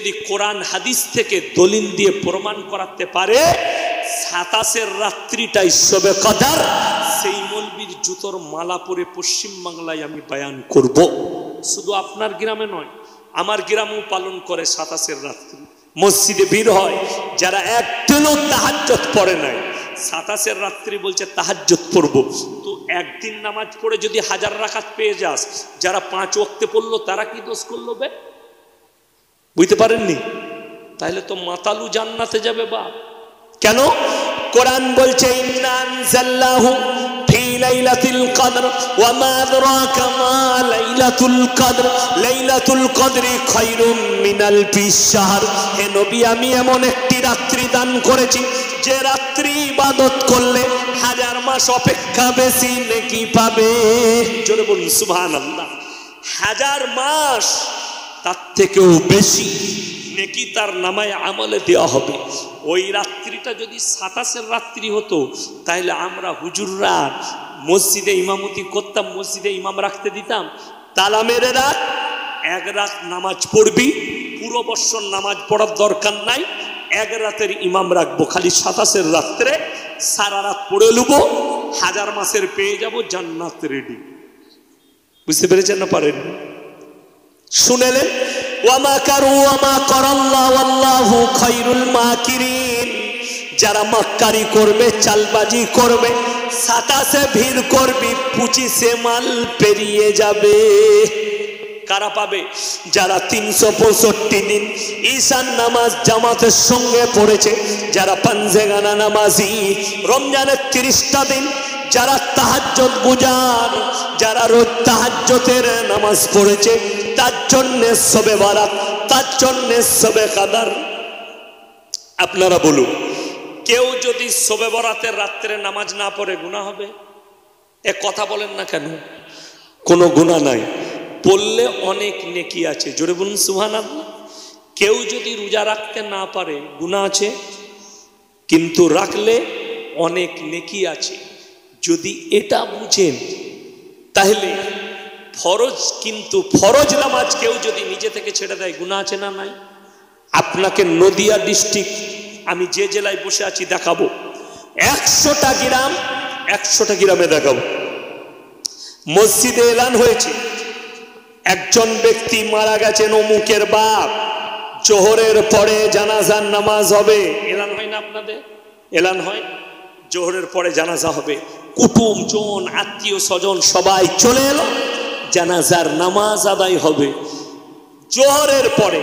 যদি কোরআন হাদিস থেকে দলিল দিয়ে প্রমাণ করাতে পারে 27-এর রাত্রিটাই শবে কদর, সেই মৌলবীর জুতোর মালা পরে পশ্চিম বাংলায় আমি বয়ান করব। শুধু আপনার গ্রামে নয়, আমার গ্রামেও পালন করে 27-এর রাত্রি, মসজিদে ভিড় হয়। যারা একদিনও তাহাজ্জুদ পড়ে নাই, 27-এর রাত্রি বলছে তাহাজ্জুদ পড়ব। তো একদিন নামাজ পড়ে যদি 1000 রাকাত পেয়ে যাস, যারা 5 ওয়াক্তে পড়লো তারা কি দোষ করলো বে? বুঝতে পারেননি? তাহলে তো মাতালু জান্নাতে যাবে বাপ। কেন? কোরআন বলছে ইন্না আনজালনাহু ফি লাইলাতুল কদর ওয়া মা আদরাকা মা লাইলাতুল কদর লাইলাতুল কদরি খায়রুম মিন আলফি শাহর। হে নবী, আমি এমন একটি রাত্রি দান করেছি যে রাত্রি ইবাদত করলে 1000 মাস অপেক্ষা বেশি নেকি পাবে। জোরে বলুন সুবহানাল্লাহ। 1000 মাস তার থেকেও বেশি নেকি তার নামায় আমলে দেওয়া হবে। ওই রাত্রিটা যদি 27-এর রাত্রি হতো, তাহলে আমরা হুজুররা মসজিদে ইমামতি করতাম, মসজিদে ইমাম রাখতে দিতাম। তালা মেরে রাত, 1 রাত নামাজ পড়বি, পুরো বৎসর নামাজ পড়ার দরকার নাই, 1 রাতের ইমাম রাখবো, খালি 27-এর রাত্রে সারা রাত পড়ে নেবো, 1000 মাসের পেয়ে যাব, জান্নাত রেডি। বুঝতে পেরেছেন না পারেন? শুনেলেন? যারা মাক্কারি করবে, চালবাজি করবে, 27-এ ভিড় করবি, 25-এ মাল পেরিয়ে যাবে। কারা পাবে? যারা 365 দিন ঈশান নামাজ জামাতের সঙ্গে পড়েছে, যারা পাঞ্জেগানা নামাজি, রমজানের 30টা দিন যারা তাহাজ্জুদ গুজার, যারা রোজ তাহাজ্জুদের নামাজ পড়েছে, তার জন্য শবে বারাত, তার জন্য শবে কদর। আপনারা বলুন, কেউ যদি শবে বরাতের রাত্রে নামাজ না পড়ে গুনাহ হবে? এ কথা বলেন না কেন? কোনো গুনাহ নাই, পড়লে অনেক নেকি আছে। জোরে বলুন সুবহানাল্লাহ। কেউ যদি রোজা রাখতে না পারে গুনাহ আছে, কিন্তু রাখলে অনেক নেকি আছে। যদি এটা বুঝেন তাহলে ফরজ, কিন্তু ফরজ নামাজ কেউ যদি নিজে থেকে ছেড়ে দেয় গুনাহ আছে না নাই? আপনাকে নদিয়া ডিস্ট্রিক্ট, আমি যে জেলায় বসে আছি দেখাবো, 100টা গ্রাম, 100টা গ্রামে দেখাবো। মসজিদে এলান হয়েছে, একজন ব্যক্তি মারা গেছেন, অমুকের বাপ, জোহরের পরে জানাজার নামাজ হবে। এলান হয় না আপনাদের? এলান হয়, জোহরের পরে জানাজা হবে, কুটুম জন আত্মীয় স্বজন সবাই চলে এলো, জানাজার নামাজ আদায় হবে। জোহরের পরে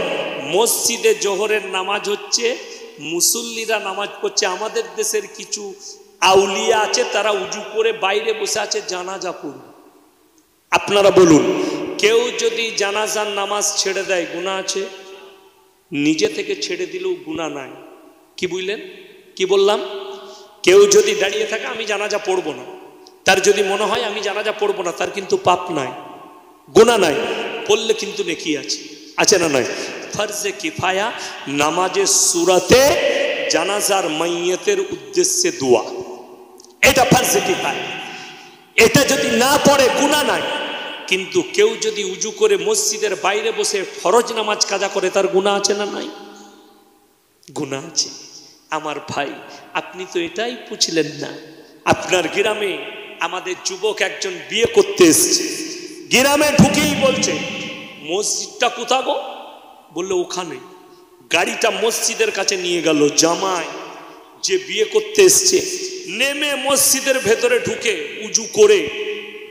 মসজিদে জোহরের নামাজ হচ্ছে, মুসল্লিরা নামাজ পড়ছে। আমাদের দেশের কিছু আউলিয়া আছে, তারা উজু করে বাইরে বসে আছে, জানাজা পড়বে। আপনারা বলুন, কেউ যদি জানাজার নামাজ ছেড়ে দেয় গুনাহ আছে? নিজে থেকে ছেড়ে দিলেও গুনাহ নাই। কি বুঝলেন? কি বললাম? কেউ যদি দাঁড়িয়ে থাকে আমি জানাজা পড়বো না, তার যদি মনে হয় আমি জানাজা পড়বো না, তার কিন্তু পাপ নাই, গুনাহ নাই, পড়লে কিন্তু নেকি আছে। আছে না নয়? ফরজে কিফায়া, নামাজের সূরাতে জানাজার মাইয়াতের উদ্দেশ্যে দোয়া, এটা ফরজে কিফায়া। এটা যদি না পড়ে গুনাহ নাই, কিন্তু কেউ যদি উজু করে মসজিদের বাইরে বসে ফরজ নামাজ কাজা করে, তার গুনাহ আছে না নাই? গুনাহ আছে। আমার ভাই, আপনি তো এটাই পুছলেন না। আপনার গ্রামে আমাদের যুবক একজন বিয়ে করতে এসেছে, গ্রামে ঢুকেই বলছে মসজিদটা কোথা গো? বললো ওখানে। গাড়িটা মসজিদের কাছে নিয়ে গেল, জামাই যে বিয়ে করতে এসছে নেমে মসজিদের ভেতরে ঢুকে উজু করে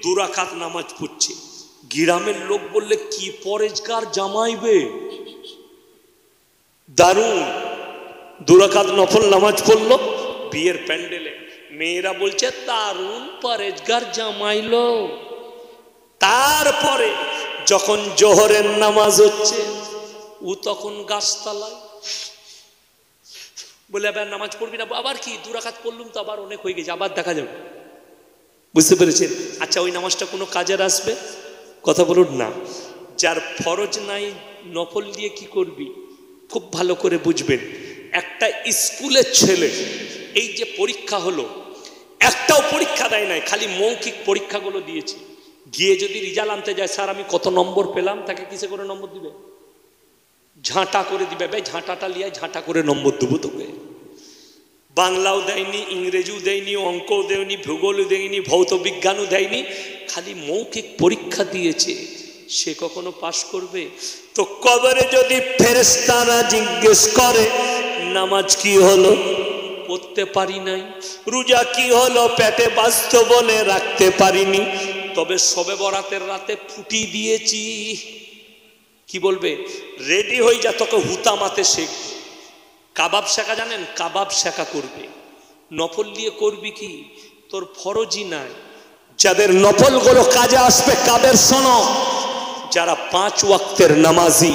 2 রাকাত নামাজ পড়ছে। গ্রামের লোক বললে কি পরেজগার জামাইবে, দারুণ 2 রাকাত নফল নামাজ পড়লো বিয়ের প্যান্ডেলে। মেয়েরা বলছে দারুণ পরেজগার জামাইলো। তারপরে যখন জোহরের নামাজ হচ্ছে, ও তখন গাছতলায় বলে আবার নামাজ পড়বি না? আবার কি 2 রাকাত পড়লুম তো, আবার অনেক হয়ে গেছে, আবার দেখা যাবে। বুঝতে পেরেছেন? আচ্ছা, ওই নামাজটা কোনো কাজের আসবে? কথা বলুন না। যার ফরজ নাই, নফল দিয়ে কি করবি? খুব ভালো করে বুঝবেন। একটা স্কুলের ছেলে, এই যে পরীক্ষা হলো, একটাও পরীক্ষা দেয় নাই, খালি মৌখিক পরীক্ষাগুলো দিয়েছে। গিয়ে যদি রেজাল্ট আনতে যায়, স্যার আমি কত নম্বর পেলাম, তাকে কিসে করে নম্বর দিবে? ঝাঁটা করে দিবে, ভাই ঝাঁটাটা লিয়ে ঝাঁটা করে নম্বর দেবো তোকে। বাংলাও দেয়নি, ইংরেজিও দেয়নি, অঙ্কও দেয়নি, ভূগোলও দেয়নি, ভৌত বিজ্ঞানও দেয়নি, খালি মৌখিক পরীক্ষা দিয়েছে। সে কখনো পাশ করবে? তো কবরে যদি ফেরেশতারা জিজ্ঞেস করে নামাজ কি হলো, পড়তে পারি নাই। রোজা কি হলো, পেটে বাস্ত বলে রাখতে পারিনি। তবে শবে বরাতের রাতে ফুটি দিয়েছি। কি বলবে? রেডি হয়ে যা, তোকে হুতামাতে শেখ। কাবাব শেখা জানেন? কাবাব শেখা করবে। নফল দিয়ে করবি কি? তোর ফরজই নাই। যাদের নফলগুলো কাজে আসবে কাদের শোনো, যারা 5 ওয়াক্তের নামাজি,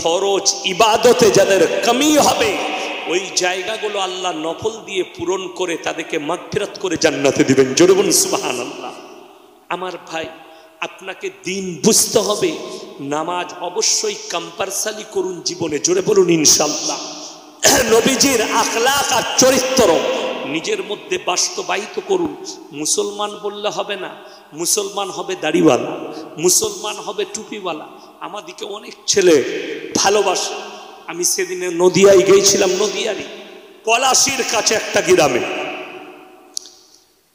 ফরজ ইবাদতে যাদের কমি হবে, ওই জায়গাগুলো আল্লাহ নফল দিয়ে পূরণ করে তাদেরকে মাগফিরাত করে জান্নাতে দিবেন। জোরে বলুন সুবহানাল্লাহ। আমার ভাই, আপনাকে দিন বুঝতে হবে। নামাজ অবশ্যই কম্পালসারি করুন জীবনে। জোরে বলুন ইনশাআল্লাহ। নবীজির আখলাক আর চরিত্র নিজের মধ্যে বাস্তবায়িত করুন। মুসলমান বললে হবে না, মুসলমান হবে দাড়িওয়ালা, মুসলমান হবে টুপিওয়ালা। আমাদিকে অনেক ছেলে ভালোবাসে। আমি সেদিনে নদিয়ায় গিয়েছিলাম, নদিয়ারই পলাশির কাছে একটা গ্রামে,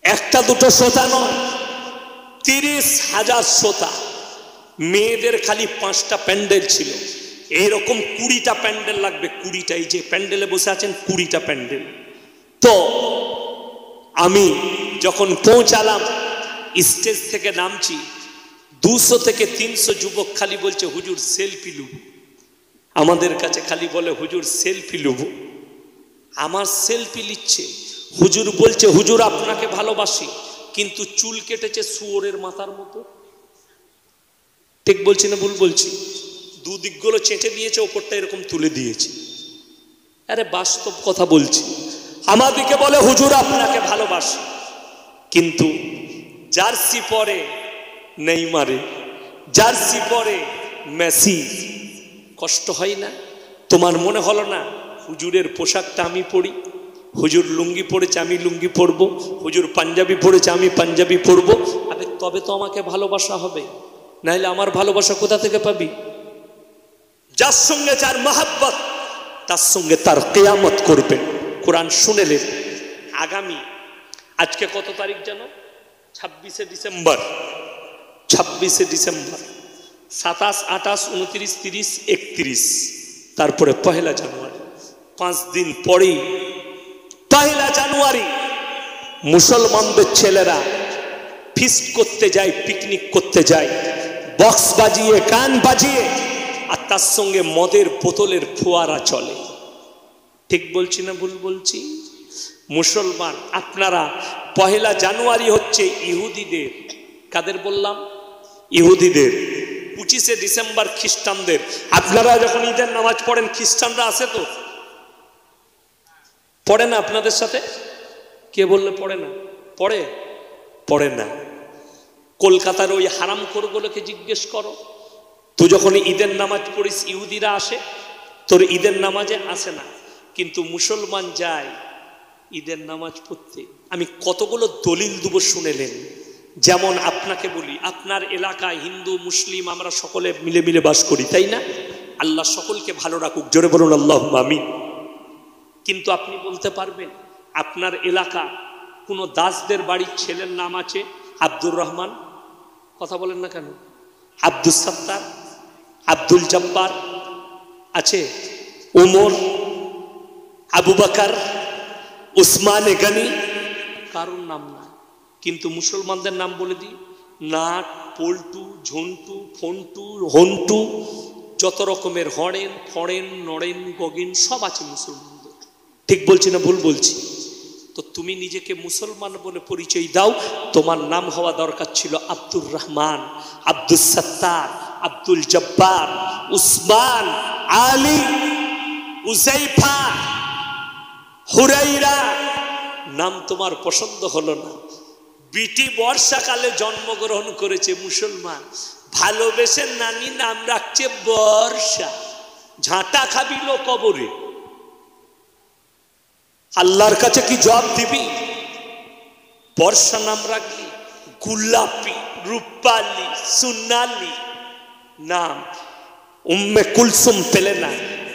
একটা দুটো শ্রোতা নয়, 30,000 শ্রোতা। মেয়েদের খালি 5টা প্যান্ডেল ছিল। এইরকম 20টা প্যান্ডেল লাগবে, 20টা। এই যে প্যান্ডেলে বসে আছেন 20টা প্যান্ডেল। তো আমি যখন পৌঁছালাম, স্টেজ থেকে নামছি, 200 থেকে 300 যুবক খালি বলছে হুজুর সেলফি লুব। আমাদের কাছে খালি বলে হুজুর সেলফি লুব। আমার সেলফি নিচ্ছে। হুজুর বলছে হুজুর আপনাকে ভালোবাসি, কিন্তু চুল কেটেছে শুয়োরের মাথার মতো। ঠিক বলছি না ভুল বলছি? দুদিকগুলো চেটে দিয়েছে, ওপরটা এরকম তুলে দিয়েছে। আরে বাস্তব কথা বলছি। আমাদিকে বলে হুজুর আপনাকে ভালোবাসি, কিন্তু জার্সি পরে নেইমারে, জার্সি পরে মেসি। কষ্ট হয় না? তোমার মনে হলো না হুজুরের পোশাকটা আমি পরি? হুজুর লুঙ্গি পরেছে, আমি লুঙ্গি পরবো। হুজুর পাঞ্জাবি পরেছে, আমি পাঞ্জাবি পরবো। আরে তবে তো আমাকে ভালোবাসা হবে, নাহলে আমার ভালোবাসা কোথা থেকে পাবি? যার সঙ্গে যার মহাব্বত, তার সঙ্গে তার কিয়ামত করবে। কোরআন শুনেলেন। আগামী আজকে কত তারিখ জানো? 26শে ডিসেম্বর। 26শে ডিসেম্বর, 27, 28, 29, 30, 31, তারপরে 1 জানুয়ারি। 5 দিন পরেই 1 জানুয়ারি মুসলমানদের ছেলেরা ফিস্ট করতে যায়, পিকনিক করতে যায়, বক্স বাজিয়ে, গান বাজিয়ে, আর তার সঙ্গে মদের বোতলের ফোয়ারা চলে। ঠিক বলছি না ভুল বলছি? মুসলমান আপনারা 1 জানুয়ারি হচ্ছে ইহুদিদের। কাদের বললাম? ইহুদিদের। 25শে ডিসেম্বর খ্রিস্টানদের। আপনারা যখন ঈদের নামাজ পড়েন, খ্রিস্টানরা আসে তো? পড়ে না আপনাদের সাথে? কে বললে পড়ে না? পড়ে? পড়ে না। কলকাতার ওই হারামখোরগুলোকে জিজ্ঞেস করো, তুই যখন ঈদের নামাজ পড়িস ইহুদিরা আসে? তোর ঈদের নামাজে আসে না, কিন্তু মুসলমান যায় ঈদের নামাজ পড়তে। আমি কতগুলো দলিল দেবো শুনেলেন। যেমন আপনাকে বলি, আপনার এলাকায় হিন্দু মুসলিম আমরা সকলে মিলে মিলে বাস করি, তাই না? আল্লাহ সকলকে ভালো রাখুক। জোরে বলুন আল্লাহুম্মা আমিন। কিন্তু আপনি বলতে পারবেন আপনার এলাকা কোনো দাসদের বাড়ির ছেলের নাম আছে আব্দুর রহমান? কথা বলেন না কেন? আব্দুল সত্তার, আব্দুল জব্বার আছে? উমর, আবু বকর, উসমান গনি? কারোর নাম না। কিন্তু মুসলমানদের নাম বলে দিই, নাট, পল্টু, ঝন্টু, ফন্টু, হন্টু, যত রকমের হরেন, ফরেন, নরেন, গগিন সব আছে মুসলমানদের। ঠিক বলছি না ভুল বলছি? তো তুমি নিজেকে মুসলমান বলে পরিচয় দাও। তোমার নাম হওয়া দরকার ছিল আব্দুর রহমান, আব্দুল সত্তার, আব্দুল জব্বার, উসমান, আলী, উজাইফা, হুরাইরা। নাম তোমার পছন্দ হলো না। বিটি বর্ষাকালে জন্মগ্রহণ করেছে মুসলমান, ভালোবেসে নানি নাম রাখছে বর্ষা। ঝাঁটা খাবিল কবরে, আল্লাহর কাছে কি জবাব দিবি? বর্ষা নাম রাখলি, গোলাপি, রূপালি, সোনালি নাম। উম্মে কুলসুম পেলে না,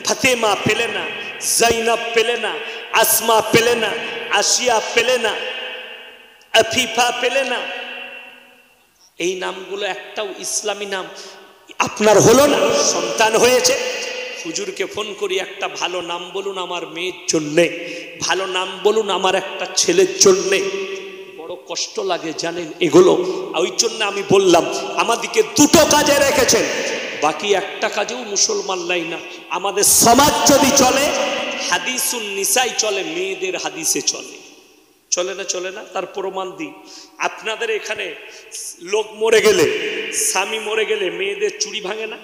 ফাতেমা পেলে না, জাইনাব পেলে না, আসমা পেলে না, আসিয়া পেলে না, আফিফা পেলে না। এই নামগুলো একটাও ইসলামী নাম। আপনার হলো না, সন্তান হয়েছে, হুজুরকে ফোন করি একটা ভালো নাম বলুন আমার মেয়ের জন্যে, ভালো নাম বলুন আমার একটা ছেলের জন্যে। বড় কষ্ট লাগে জানেন এগুলো। ওই জন্য আমি বললাম আমাদেরকে দুটো কাজে রেখেছেন, বাকি একটা কাজেও মুসলমান নাই না। আমাদের সমাজ যদি চলে হাদিসুন নিসাই চলে, মেয়েদের হাদিসে চলে, চলে না? চলে না? তার প্রমাণ দিই। আপনাদের এখানে লোক মরে গেলে, স্বামী মরে গেলে মেয়েদের চুড়ি ভাঙে না?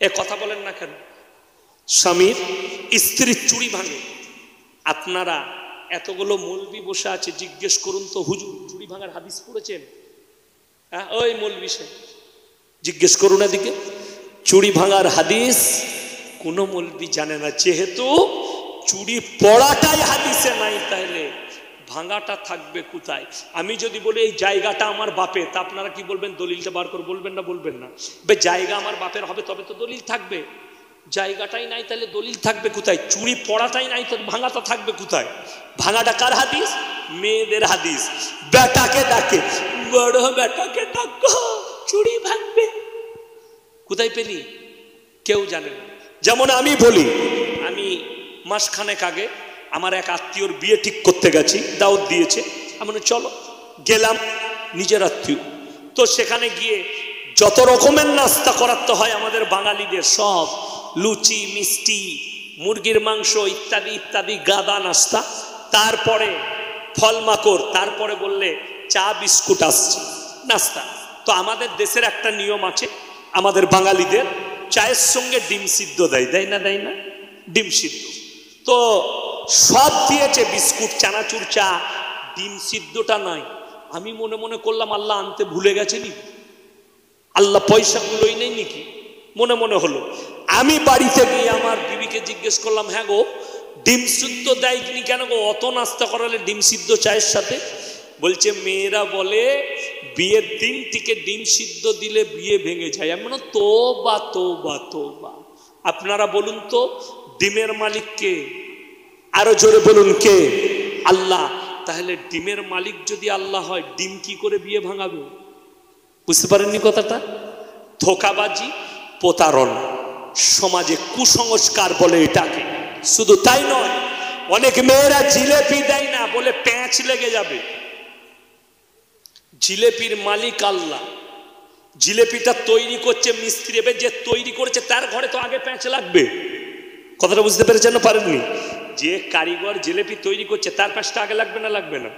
এ কথা বলেন না কেন? স্বামীর স্ত্রীর চুড়ি ভাঙে। আপনারা এতগুলো মৌলবি বসে আছে, জিজ্ঞেস করুন তো হুজুর চুড়ি ভাঙার হাদিস পড়েছেন? হ্যাঁ, ওই মৌলবি সে জিজ্ঞেস করুন এদিকে, চুড়ি ভাঙার হাদিস কোন মৌলবি জানে না। যেহেতু চুড়ি পড়াটাই হাদিসে নাই, তাহলে ভাঙাটা থাকবে কোথায়? আমি যদি বলি এই জায়গাটা আমার বাপের, তা আপনারা কি বলবেন? দলিলটা বার করে বলবেন না? বলবেন না? জায়গা আমার বাপের হবে তবে তো দলিল থাকবে। জায়গাটাই নাই তাহলে দলিল থাকবে কোথায়? চুড়ি পড়াটাই নাই তো ভাঙাটা থাকবে কোথায়? ভাঙাটা কার হাদিস? মেয়েদের হাদিস। বেটাকে ডাকে, বড় বেটাকে ডাকো, চুড়ি ভাঙবে। কোথায় পেলি? কেউ জানে না। যেমন আমি বলি, আমি মাসখানেক আগে আমার এক আত্মীয়র বিয়ে ঠিক করতে গেছি, দাওয়াত দিয়েছে, আমি চলো গেলাম, নিজের আত্মীয় তো। সেখানে গিয়ে যত রকমের নাস্তা করাতে হয় আমাদের বাঙালিদের, সব লুচি, মিষ্টি, মুরগির মাংস ইত্যাদি ইত্যাদি গাদা নাস্তা, তারপরে ফল মাকড়, তারপরে বললে চা বিস্কুট আসছে নাস্তা। তো আমাদের দেশের একটা নিয়ম আছে, আমাদের বাঙালিদের চায়ের সঙ্গে ডিম সিদ্ধ দেয়, দেয় না? দেয় না? ডিম সিদ্ধ তো সব দিয়েছে, বিস্কুট, চানাচুর, চা, ডিম সিদ্ধটা নাই। আমি মনে মনে করলাম আল্লাহ আনতে ভুলে গেছে নি, আল্লাহ পয়সাগুলোই নেই নাকি, মনে মনে হলো। আমি বাড়িতে গিয়ে আমার বিবিকে জিজ্ঞেস করলাম, হ্যাঁ গো ডিম সিদ্ধ দেয়নি কেন গো? অত নাস্তা করালে ডিম সিদ্ধ চায়ের সাথে? বলছে মেয়েরা বলে বিয়ের দিন থেকে ডিম সিদ্ধ দিলে বিয়ে ভেঙে যায়। আমি বললাম তোবা তোবা তোবা। আপনারা বলুন তো ডিমের মালিক কে? আরো জোরে বলুন কে? আল্লাহ। তাহলে ডিমের মালিক যদি আল্লাহ হয়, ডিম কি করে বিয়ে ভাঙাবে? বুঝতে পারেননি কথাটা? ধোঁকাবাজি, প্রতারণা, সমাজে কুসংস্কার বলে এটাকে। শুধু তাই নয়, অনেক মেয়েরা জিলেপি দেয় না বলে প্যাঁচ লেগে যাবে। জিলেপির মালিক আল্লাহ। জিলেপিটা তৈরি করছে মিস্ত্রি, এবার যে তৈরি করেছে তার ঘরে তো আগে প্যাঁচ লাগবে। কথাটা বুঝতে পেরেছেন না পারেননি? যে কারিগর জিলেপি তৈরি করছে তার প্যাঁচটা আগে লাগবে না? লাগবে না?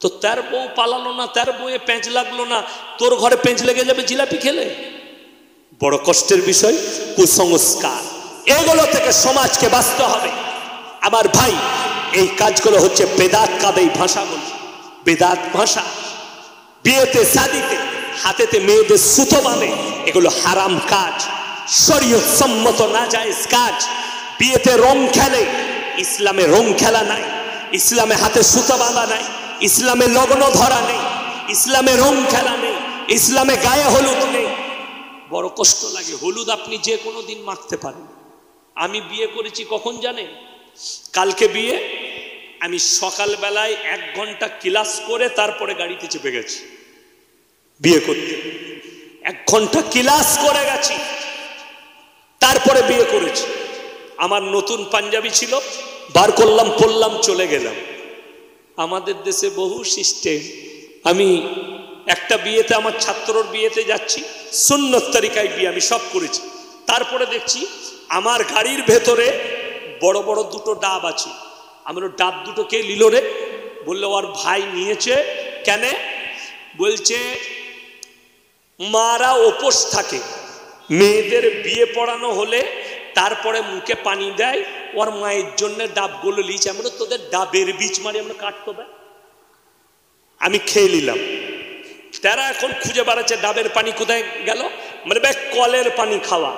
তো তার বউ পালালো না, তার বউয়ে প্যাঁচ লাগলো না, তোর ঘরে প্যাঁচ লেগে যাবে জিলাপি খেলে। বড় কষ্টের বিষয় কুসংস্কার। এগুলো থেকে সমাজকে বাঁচতে হবে আমার ভাই। এই কাজগুলো হচ্ছে বেদাত কাদেই ভাষাগুলো, বেদাত ভাষা। বিয়েতে শাদিতে হাতেতে মেয়েদের সুতো বাঁধে, এগুলো হারাম কাজ, শরীয়ত সম্মত নাজায়েজ কাজ। বিয়েতে রং খেলে, ইসলামে রং খেলা নাই, ইসলামে হাতে সুতো বাঁধা নাই, ইসলামে লগ্ন ধরা নেই, ইসলামে রং খেলা নেই, ইসলামে গায়ে হলুদ নেই। বড় কষ্ট লাগে। হলুদ আপনি যে কোনো দিন মাখতে পারেন। আমি বিয়ে করেছি কখন জানেন? কালকে বিয়ে, আমি সকালবেলায় 1 ঘন্টা ক্লাস করে তারপরে গাড়িতে চেপে গেছি বিয়ে করতে। 1 ঘন্টা ক্লাস করে গেছি, তারপরে বিয়ে করেছি। আমার নতুন পাঞ্জাবি ছিল, বার করলাম, পরলাম, চলে গেলাম। আমাদের দেশে বহু সিস্টেম। আমি একটা বিয়েতে, আমার ছাত্রর বিয়েতে যাচ্ছি, সুন্নত তরিকায় বিয়ে আমি সব করেছি। তারপরে দেখছি আমার গাড়ির ভেতরে বড় বড় 2টো ডাব আছে। আমার ডাব 2টো কে নিল রে? বললো ওর ভাই নিয়েছে। কেন? বলছে মারা উপোস থাকে, মেয়েদের বিয়ে পড়ানো হলে তারপরে মুখে পানি দেয়, ওর মায়ের জন্য ডাবগুলো লিয়েছে। আমরা তোদের ডাবের বীজ মারি আমরা কাটতো দেয়। আমি খেয়ে নিলাম। তারা এখন খুঁজে বেড়াচ্ছে ডাবের পানি কোথায় গেল। মানে ভাই কলের পানি খাওয়া।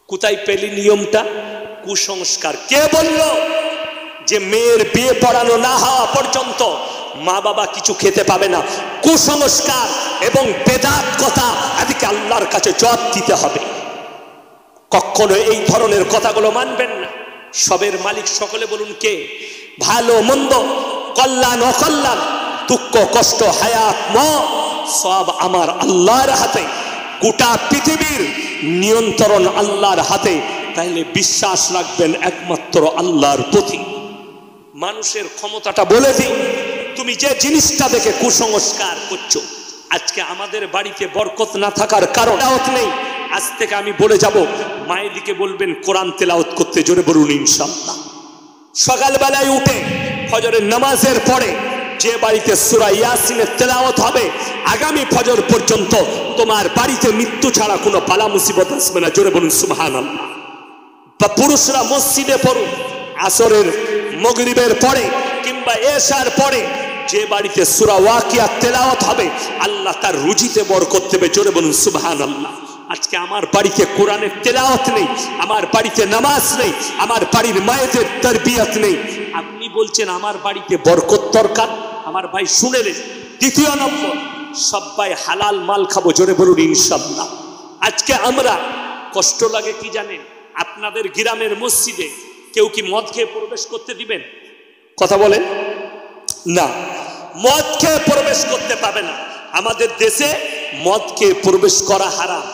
কোথায় পেলি নিয়মটা? কুসংস্কার। কে বলল যে মেয়ের বিয়ে পড়ানো না হওয়া পর্যন্ত মা বাবা কিছু খেতে পাবে না? কুসংস্কার এবং বেদাত কথা, এদিকে আল্লাহর কাছে জবাব দিতে হবে। কখনো এই ধরনের কথাগুলো মানবেন না। সবের মালিক সকলে বলুন কে? ভালো মন্দ, কল্যাণ অকল্যাণ, দুঃখ কষ্ট, হায়াত মওত সব আমার আল্লাহর হাতে। গোটা পৃথিবীর নিয়ন্ত্রণ আল্লাহর হাতে। তাইলে বিশ্বাস রাখবেন একমাত্র আল্লাহর প্রতি। মানুষের ক্ষমতাটা বলে দিই, তুমি যে জিনিসটা দেখে কুসংস্কার করছো, আজকে আমাদের বাড়িতে বরকত না থাকার কারণ তেলাওয়াত নেই। আজ থেকে আমি বলে যাব, মায়ের দিকে বলবেন কোরআন তেলাওয়াত করতে, জোরে বলুন ইনশাআল্লাহ। সকালবেলায় উঠে ফজরের নামাজের পরে যে বাড়িতে সূরা ইয়াসিনের তেলাওয়াত হবে, আগামী ফজর পর্যন্ত তোমার বাড়িতে মৃত্যু ছাড়া কোনো বালা মুসিবত আসবে না, জোরে বলুন সুবহানাল্লাহ। বা পুরুষরা মসজিদে পড়ুন, আসরের মাগরিবের পরে কিংবা এশার পরে যে বাড়িতে সূরা ওয়াকিয়া তেলাওয়াত হবে, আল্লাহ তার রুজিতে বরকত দেবে, জোরে বলুন সুবহানাল্লাহ। আজকে আমার বাড়িতে কোরআনের তেলাওয়াত নেই, আমার বাড়িতে নামাজ নেই, আমার বাড়ির মায়েদের তারবিয়াত নেই। আপনি বলছেন আমার বাড়িতে বরকত দরকার। আমার ভাই শুনেলেন। দ্বিতীয় নম্বর, সবাই হালাল মাল খাবো, জোরে বলুন ইনশাআল্লাহ। আজকে আমরা কষ্ট লাগে কি জানেন? আপনাদের গ্রামের মসজিদে কেউ কি মদ খেয়ে প্রবেশ করতে দিবেন? কথা বলেন না, মদ খেয়ে প্রবেশ করতে পাবে না। আমাদের দেশে মদ খেয়ে প্রবেশ করা হারাম।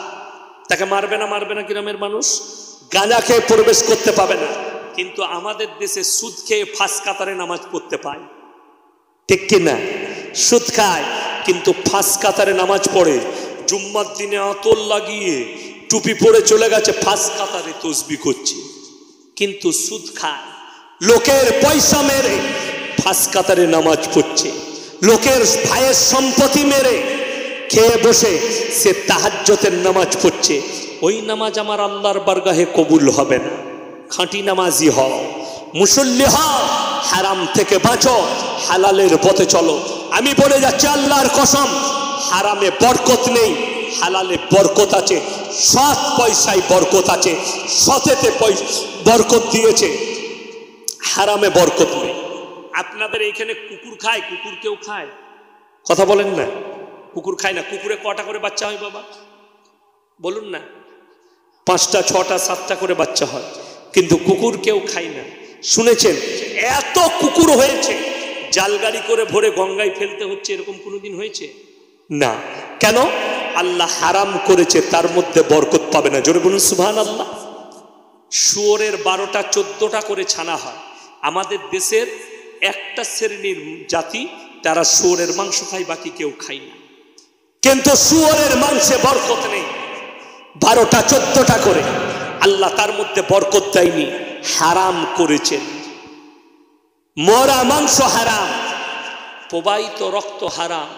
তাকে মারবে না গ্রামের মানুষ। গাঁজা খেয়ে প্রবেশ করতে পাবে না। কিন্তু আমাদের দেশে সুদ খেয়ে ফাঁস কাতারে নামাজ পড়তে পায়, ঠিক কিনা? সুদ খায় কিন্তু ফাঁস কাতারে নামাজ পড়ে। জুম্মার দিনে আতর লাগিয়ে টুপি পরে চলে গেছে, ফাঁস কাতারে তসবিহ করছে, কিন্তু সুদ খায়। লোকের পয়সা মেরে ফাঁস কাতারে নামাজ পড়ছে, লোকের ভাইয়ের সম্পত্তি মেরে খেয়ে বসে সে তাহাজ্জুদের নামাজ পড়ছে। ওই নামাজ আমার আল্লাহর বারগাহে কবুল হবে না। খাঁটি নামাজি হও, মুসল্লি হও, হারাম থেকে বাঁচো, হালালের পথে চলো। আমি বলে যাচ্ছি আল্লাহর কসম, হারামে বরকত নেই, হালালে বরকত আছে। সৎ পয়সায় বরকত আছে, সতেতে বরকত দিয়েছে, হারামে বরকত নেই। আপনাদের এইখানে কুকুর খায়? কুকুর কেউ খায়? কথা বলেন না। কুকুর খায় না। কুকুরে কটা করে বাচ্চা হয় বাবা বলুন না? 5টা 6টা 7টা করে বাচ্চা হয়, কিন্তু কুকুর কেউ খায় না। শুনেছেন এত কুকুর হয়েছে, জালগাড়ি করে ভরে গঙ্গায় ফেলতে হচ্ছে, এরকম কোনোদিন হয়েছে না? কেন? আল্লাহ হারাম করেছে, তার মধ্যে বরকত পাবে না, জোরে বলুন সুবহানাল্লাহ। শুয়োরের 12টা 14টা করে ছানা হয়। আমাদের দেশের একটা শ্রেণীর জাতি, তারা শুয়োরের মাংস খায়, বাকি কেউ খায় না। কিন্তু শুয়োরের মাংসে বরকত নেই, 12টা 14টা করে। আল্লাহ তার মধ্যে বরকত দেয়নি, হারাম করেছেন। মরা মাংস হারাম, প্রবাহিত রক্ত হারাম।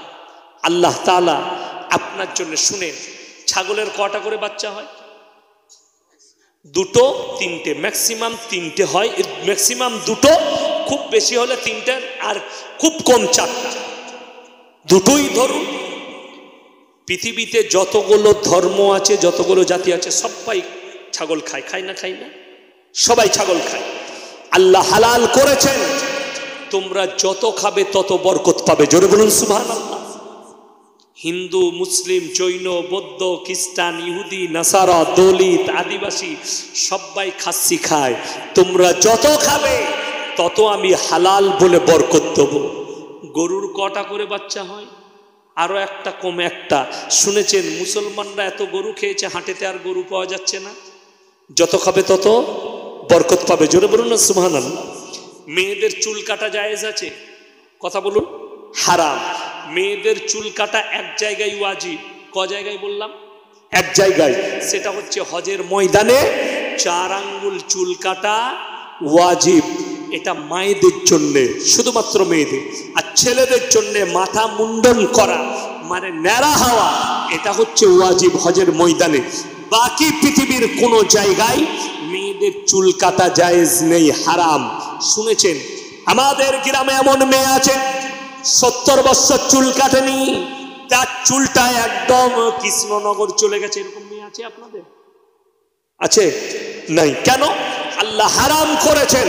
আল্লাহ তাআলা আপনার জন্য শুনেন, ছাগলের কটা করে বাচ্চা হয়? 2টো 3টে, ম্যাক্সিমাম 3টে হয়, ম্যাক্সিমাম 2টো, খুব বেশি হলে 3টে, আর খুব কম 4টা। 2টোই ধরুন। পৃথিবীতে যতগুলো ধর্ম আছে, যতগুলো জাতি আছে, সবাই ছাগল খায়, খায় না? খায় না? সবাই ছাগল খায়। আল্লাহ হালাল করেছেন, তোমরা যত খাবে তত বরকত পাবে, জোরে বলুন সুবহানাল্লাহ। হিন্দু, মুসলিম, জৈন, বৌদ্ধ, খ্রিস্টান, ইহুদি, নাসারা, দলিত, আদিবাসী সবাই খাসি খায়। তোমরা যত খাবে তত আমি হালাল বলে বরকত দেব। গরুর কটা করে বাচ্চা হয়? আরো একটা কম একটা। শুনেছেন মুসলমানরা এত গরু খেয়েছে, হাটেতে আর গরু পাওয়া যাচ্ছে না। যত খাবে তত বরকত পাবে, জোরে বলুন না সুবহানাল্লাহ। মেয়েদের চুল কাটা জায়েজ আছে? কথা বলুন। হারাম। মেয়েদের চুল কাটা এক জায়গায় ওয়াজিব। ক জায়গায় বললাম? এক জায়গায়, সেটা হচ্ছে হজের ময়দানে 4 আঙ্গুল চুল কাটা ওয়াজিব। এটা মায়েদের জন্যে, শুধুমাত্র মেয়েদের। আর ছেলেদের জন্যে মাথা মুন্ডন করা, মানে ন্যাড়া হওয়া, এটা হচ্ছে ওয়াজিব হজের ময়দানে। বাকি পৃথিবীর কোনো জায়গায় মেয়েদের চুল কাটা জায়েজ নেই, হারাম। শুনেছেন আমাদের গ্রামে এমন মেয়ে আছে 70 বছর চুল কাটেনি, তার চুলটা একদম কৃষ্ণনগর চলে গেছে, এরকম মেয়ে আছে আপনাদের? আছে? নাই। কেন? আল্লাহ হারাম করেছেন,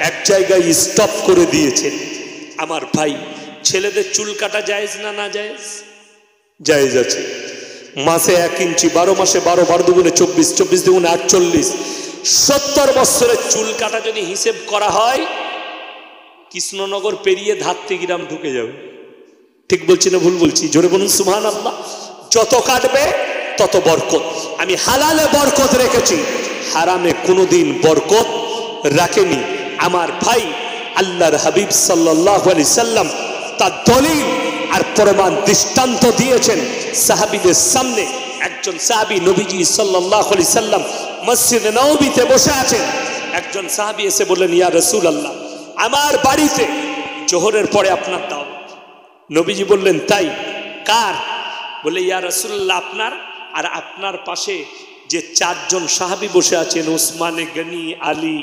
এক জায়গায় স্টপ করে দিয়েছেন। আমার ভাই, ছেলেদের চুল কাটা জায়েজ না? না জায়েজ? জায়েজ আছে। মাসে 1 ইঞ্চি, 12 মাসে 12, 12 দুগুণে 24, 24 দুগুণে 48, 70 বছরের চুল কাটা যদি হিসেব করা হয়, কৃষ্ণনগর পেরিয়ে ধাত্রীগ্রাম ঢুকে যাবে। ঠিক বলছি না ভুল বলছি? জোরে বলুন সুবহানাল্লাহ। যত কাটবে তত বরকত। আমি হালালে বরকত রেখেছি, হারামে কোনোদিন বরকত রাখেনি। আমার ভাই, আল্লাহর হাবিব সাল্লাল্লাহু আলাইহি সাল্লাম তার দলিল আর প্রমাণ দৃষ্টান্ত দিয়েছেন সাহাবীদের সামনে। একজন সাহাবী নবীজি সাল্লাল্লাহু আলাইহি সাল্লাম মসজিদে নববীতে বসে আছেন। একজন সাহাবী এসে বললেন, ইয়া রাসূলুল্লাহ, আমার বাড়িতে জোহরের পরে আপনার দাওয়াত। নবীজি বললেন, তাই? কার? বলে, ইয়া রাসূলুল্লাহ, আপনার আর আপনার পাশে যে 4 জন সাহাবী বসে আছেন, ওসমানে গনি, আলী,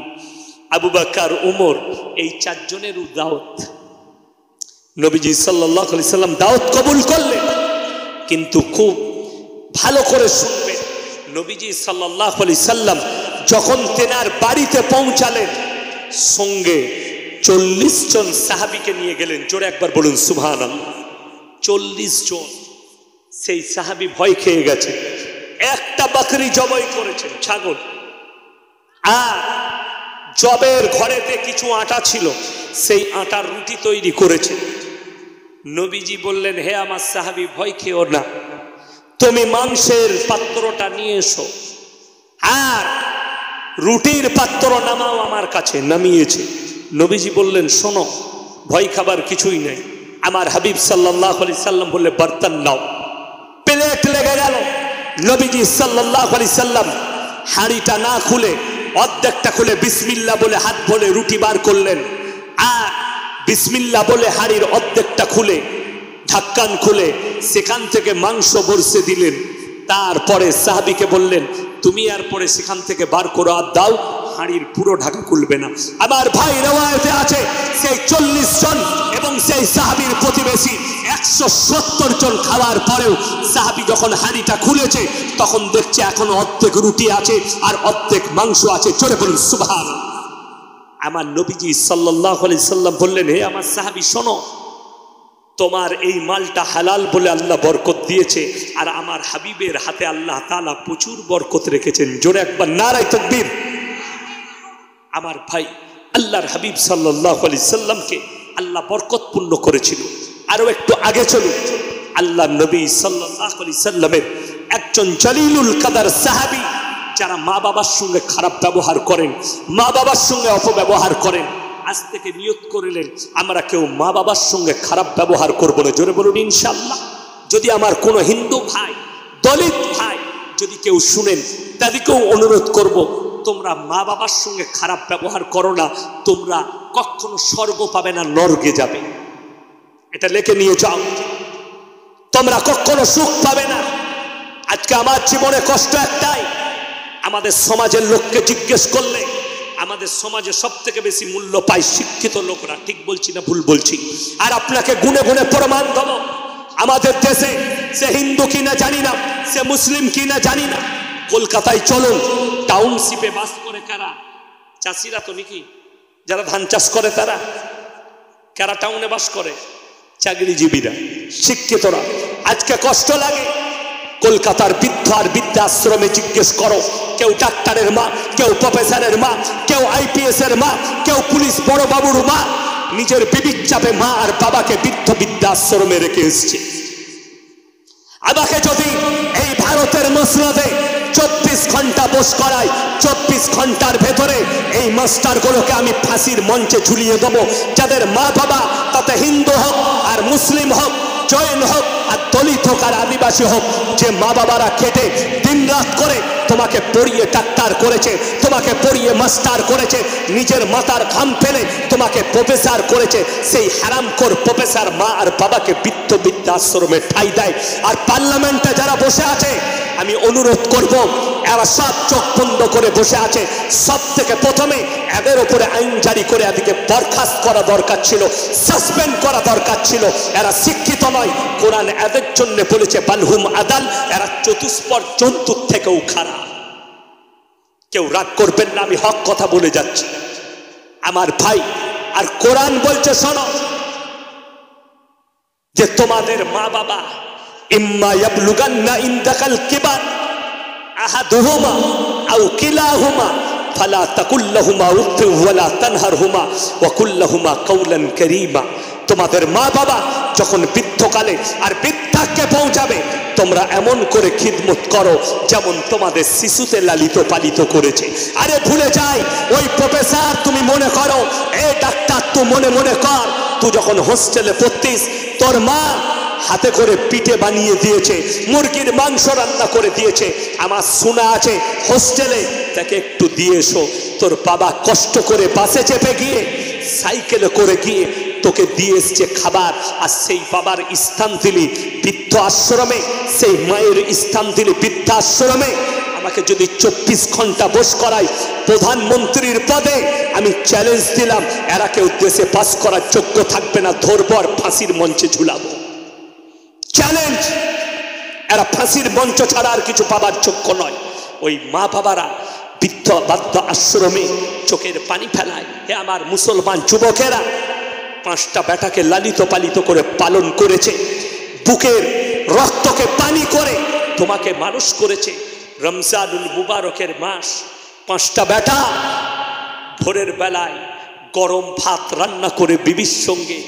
আবু বকর, উমর, এই 4 জনের দাওয়াত। নবীজি সাল্লাল্লাহু আলাইহি সাল্লাম দাওয়াত কবুল করলেন, কিন্তু খুব ভালো করে শুনবেন। নবীজি সাল্লাল্লাহু আলাইহি সাল্লাম যখন তেনার বাড়িতে পৌঁছালেন, সঙ্গে 40 জন সাহাবীকে নিয়ে গেলেন। জোরে একবার বলুন সুবহানাল্লাহ। 40 জন। সেই সাহাবী ভয় খেয়ে গেছে। একটা বকরি জবাই করেছেন, ছাগল, আর জবের ঘরেতে কিছু আটা ছিল, সেই আটার রুটি তৈরি করেছেন। নবীজি বললেন, হে আমার সাহাবী, ভয় খেও না, তুমি মাংসের পাত্রটা নিয়ে এসো আর রুটির পাত্র নামাও আমার কাছে। নামিয়েছে। নবীজি বললেন, শোনো, ভয় খাবার কিছুই নাই। আমার হাবিব সাল্লাল্লাহু আলাইহি সাল্লাম বললে, বর্তন নাও। প্লেট লেগে গেল। নবীজি সাল্লাল্লাহু আলাইহি সাল্লাম হাঁড়িটা না খুলে, অর্ধেকটা খুলে বিসমিল্লাহ বলে হাত ভরে রুটি বার করলেন, আর বিসমিল্লাহ বলে হাঁড়ির অর্ধেকটা খুলে, ঢাক্কান খুলে সেখান থেকে মাংস বরসে দিলেন। তারপরে সাহাবীকে বললেন, তুমি আর পরে সেখান থেকে বার করো আর দাও, হাঁড়ির পুরো ঢাকা খুলবে না। আমার ভাই, রওয়ায়েতে আছে সেই 40 জন এবং সেই সাহাবীর প্রতিবেশী 170 জন খাওয়ার পরেও সাহাবী যখন হাঁড়িটা খুলেছে, তখন দেখছে এখন অর্ধেক রুটি আছে আর অর্ধেক মাংস আছে। জোরে বলুন সুবহানাল্লাহ। আমার নবীজি সাল্লাল্লাহু আলাইহি সাল্লাম বললেন, হে আমার সাহাবী, শোনো, তোমার এই মালটা হালাল বলে আল্লাহ বরকত দিয়েছে, আর আমার হাবিবের হাতে আল্লাহ তাআলা প্রচুর বরকত রেখেছেন। জোরে একবার নারায়ে তাকবীর। আমার ভাই, আল্লাহর হাবিব সাল্লাল্লাহু আলাইহি সাল্লামকে আল্লাহ বরকতপূর্ণ করেছিল। আরো একটু আগে চলুন। আল্লাহর নবী সাল্লাল্লাহু আলাইহি সাল্লামের একজন জলিলুল কদর সাহাবী, যারা মা বাবার সঙ্গে খারাপ ব্যবহার করেন, মা বাবার সঙ্গে অপব্যবহার করেন, আজ থেকে নিয়ত করলেন, আমরা কেউ মা বাবার সঙ্গে খারাপ ব্যবহার করব না। জোরে বলুন ইনশাআল্লাহ। যদি আমার কোনো হিন্দু ভাই, দলিত ভাই যদি কেউ শুনেন, তাদেরকেও অনুরোধ করব, তোমরা মা বাবার সঙ্গে খারাপ ব্যবহার করো না, তোমরা কখনো স্বর্গ পাবে না, নরকে যাবে। এটা লিখে নিয়ে যাও। তোমরা কখনো সুখ পাবে না। আজকে আমার জীবনে কষ্ট একটাই, আমাদের সমাজের লোককে জিজ্ঞেস করলে আমাদের সমাজে সব থেকে বেশি মূল্য পায় শিক্ষিত লোকরা। ঠিক বলছি না ভুল বলছি? আর আপনাকে গুনে গুনে প্রমাণ দেব, আমাদের দেশে সে হিন্দু কিনা জানি না, সে মুসলিম কিনা জানি না, কলকাতায় চলুন, টাউনশিপে বাস করে কারা? চাষিরা তো নাকি, যারা ধান চাষ করে তারা। কারা টাউনে বাস করে? চাকরিজীবীরা, শিক্ষিতরা। আজকে কষ্ট লাগে। কলকাতার বৃদ্ধ আর বৃদ্ধাশ্রমে জিজ্ঞেস করো, কেউ ডাক্তারের মা, কেউ প্রফেসরের মা, কেউ আইপিএস এর মা, কেউ পুলিশ বড় বাবুর মা, নিজের বিবির চাপে মা আর বাবাকে বৃদ্ধ বৃদ্ধাশ্রমে রেখে এসছে। আমাকে যদি এই ভারতের মসনদে 24 ঘন্টা বস করায়, 24 ঘন্টার ভেতরে এই মাস্টারগুলোকে আমি ফাঁসির মঞ্চে ঝুলিয়ে দেবো, যাদের মা বাবা তাতে হিন্দু হোক আর মুসলিম হোক, জৈন হোক আর দলিত হোক আর আদিবাসী হোক, যে মা বাবারা খেটে দিন রাত করে তোমাকে পড়িয়ে ডাক্তার করেছে, তোমাকে পড়িয়ে মাস্টার করেছে, নিজের মাথার ঘাম ফেলে তোমাকে প্রফেসর করেছে, সেই হারামখোর প্রফেসর মা আর বাবাকে বৃদ্ধ বৃদ্ধাশ্রমে ঠাঁই দেয়। আর পার্লামেন্টে যারা বসে আছে, আমি অনুরোধ করব, এরা সব চোখ বন্ধ করে বসে আছে। সব থেকে প্রথমে এদের উপরে আইন জারি করে এদিকে বরখাস্ত করা দরকার ছিল, সাসপেন্ড করা দরকার ছিল। এরা শিক্ষিত নয়। কোরআন এদের জন্য বলেছে বালহুম আদাল, এরা চতুষ্পদ জন্তুর থেকেও খারাপ। কেউ রাগ করবেন না, আমি হক কথা বলে যাচ্ছি আমার ভাই। আর কোরআন বলছে, শোনো, যে তোমাদের মা বাবা ইম্মা ইয়াবলুগান্না ইনদাকাল কিবার আহাদুহুমা আও কিলাহুমা ফালা তাকুল লাহুমা উফ ওয়ালা তানহারহুমা ওয়া কুল লাহুমা কাওলান কারীমা। তোমাদের মা বাবা যখন বৃদ্ধকালে আর বৃদ্ধাক্যে পৌঁছাবে, তোমরা এমন করে খিদমত করো যেমন তোমাদের শিশুতে লালিত পালিত করেছে। আরে ভুলে যাই ওই প্রফেসর, তুমি মনে করো এ ডাক্তার, তুই মনে মনে কর তুই যখন হোস্টেলে পড়তিস তোর মা হাতে করে পিঠে বানিয়ে দিয়েছে, মুরগির মাংস রান্না করে দিয়েছে। আমার শোনা আছে হোস্টেলে তাকে একটু দিয়ে এসো। তোর বাবা কষ্ট করে বাসে চেপে গিয়ে সাইকেলে করে গিয়ে তোকে দিয়ে এসছে খাবার, আর সেই বাবার স্থান দিলি বৃদ্ধ আশ্রমে, সেই মায়ের স্থান দিলি বৃদ্ধাশ্রমে। আমাকে যদি 24 ঘন্টা বস করাই প্রধানমন্ত্রীর পদে, আমি চ্যালেঞ্জ দিলাম এরা কেউ দেশে পাস করার যোগ্য থাকবে না, ধরবো আর ফাঁসির মঞ্চে ঝুলাবো। চ্যালেঞ্জ, এরা ফাঁসির মঞ্চ ছাড়া আর কিছু পাবার যোগ্য নয়। ওই মা বাবারা বৃদ্ধ বাধ্য আশ্রমে চোখের পানি ফেলায়। হে আমার মুসলমান যুবকেরা, 5টা বেটাকে লালিত পালিত করে পালন করেছে, বুকের রক্তকে পানি করে তোমাকে মানুষ করেছে। রমজানুল মুবারকের মাস, 5টা বেটা ভোরের বেলায় গরম ভাত রান্না করে বিবির সঙ্গে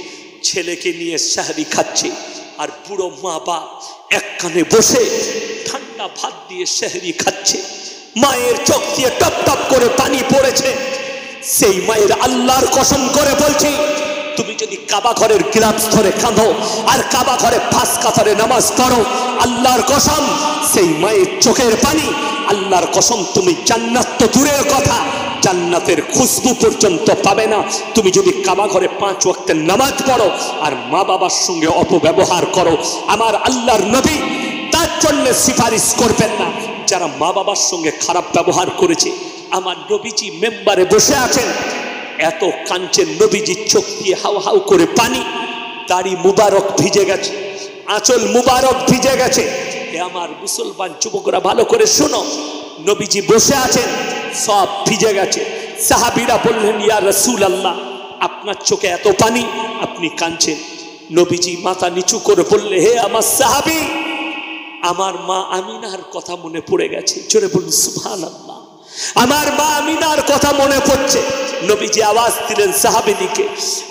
ছেলেকে নিয়ে সাহরি খাচ্ছে, আর বুড়ো মা বাপ এক কানে বসে ঠান্ডা ভাত দিয়ে সাহরি খাচ্ছে। মায়ের চোখ দিয়ে টপ টপ করে পানি পড়েছে। সেই মায়ের আল্লাহর কসম করে বলছি, তুমি যদি কাবা ঘরের গ্লাভস ধরে কাঁদো আর কাবা ঘরে 5 কাতারে নামাজ পড়ো, আল্লাহর কসম সেই মায়ের চোখের পানি, আল্লাহর কসম তুমি জান্নাত তো দূরের কথা, জান্নাতের খুশবু পর্যন্ত পাবে না। তুমি যদি কাবা ঘরে 5 ওয়াক্তের নামাজ পড়ো আর মা বাবার সঙ্গে অপব্যবহার করো, আমার আল্লাহর নবী তার জন্য সিফারিশ করবেন না যারা মা বাবার সঙ্গে খারাপ ব্যবহার করেছে। আমার নবীজি মেম্বারে বসে আছেন, এত কাঞ্চের নবীজির চোখ দিয়ে হাউ হাউ করে পানি, দাড়ি মুবারক ভিজে গেছে, আঁচল মুবারক ভিজে গেছে। এ আমার মুসলমান যুবকরা ভালো করে শোনো, নবীজি বসে আছেন, সব ভিজে গেছে। সাহাবীরা বললেন, ইয়া রাসূলুল্লাহ, আপনার চোখে এত পানি, আপনি কাঁদছেন। নবীজি মাথা নিচু করে বললে, হে আমার সাহাবী, আমার মা আমিনার কথা মনে পড়ে গেছে। জোরে বলুন সুবহানাল্লাহ। আমার মা আমিনার কথা মনে পড়ছে। নবীজি আওয়াজ দিলেন সাহাবীদিকে,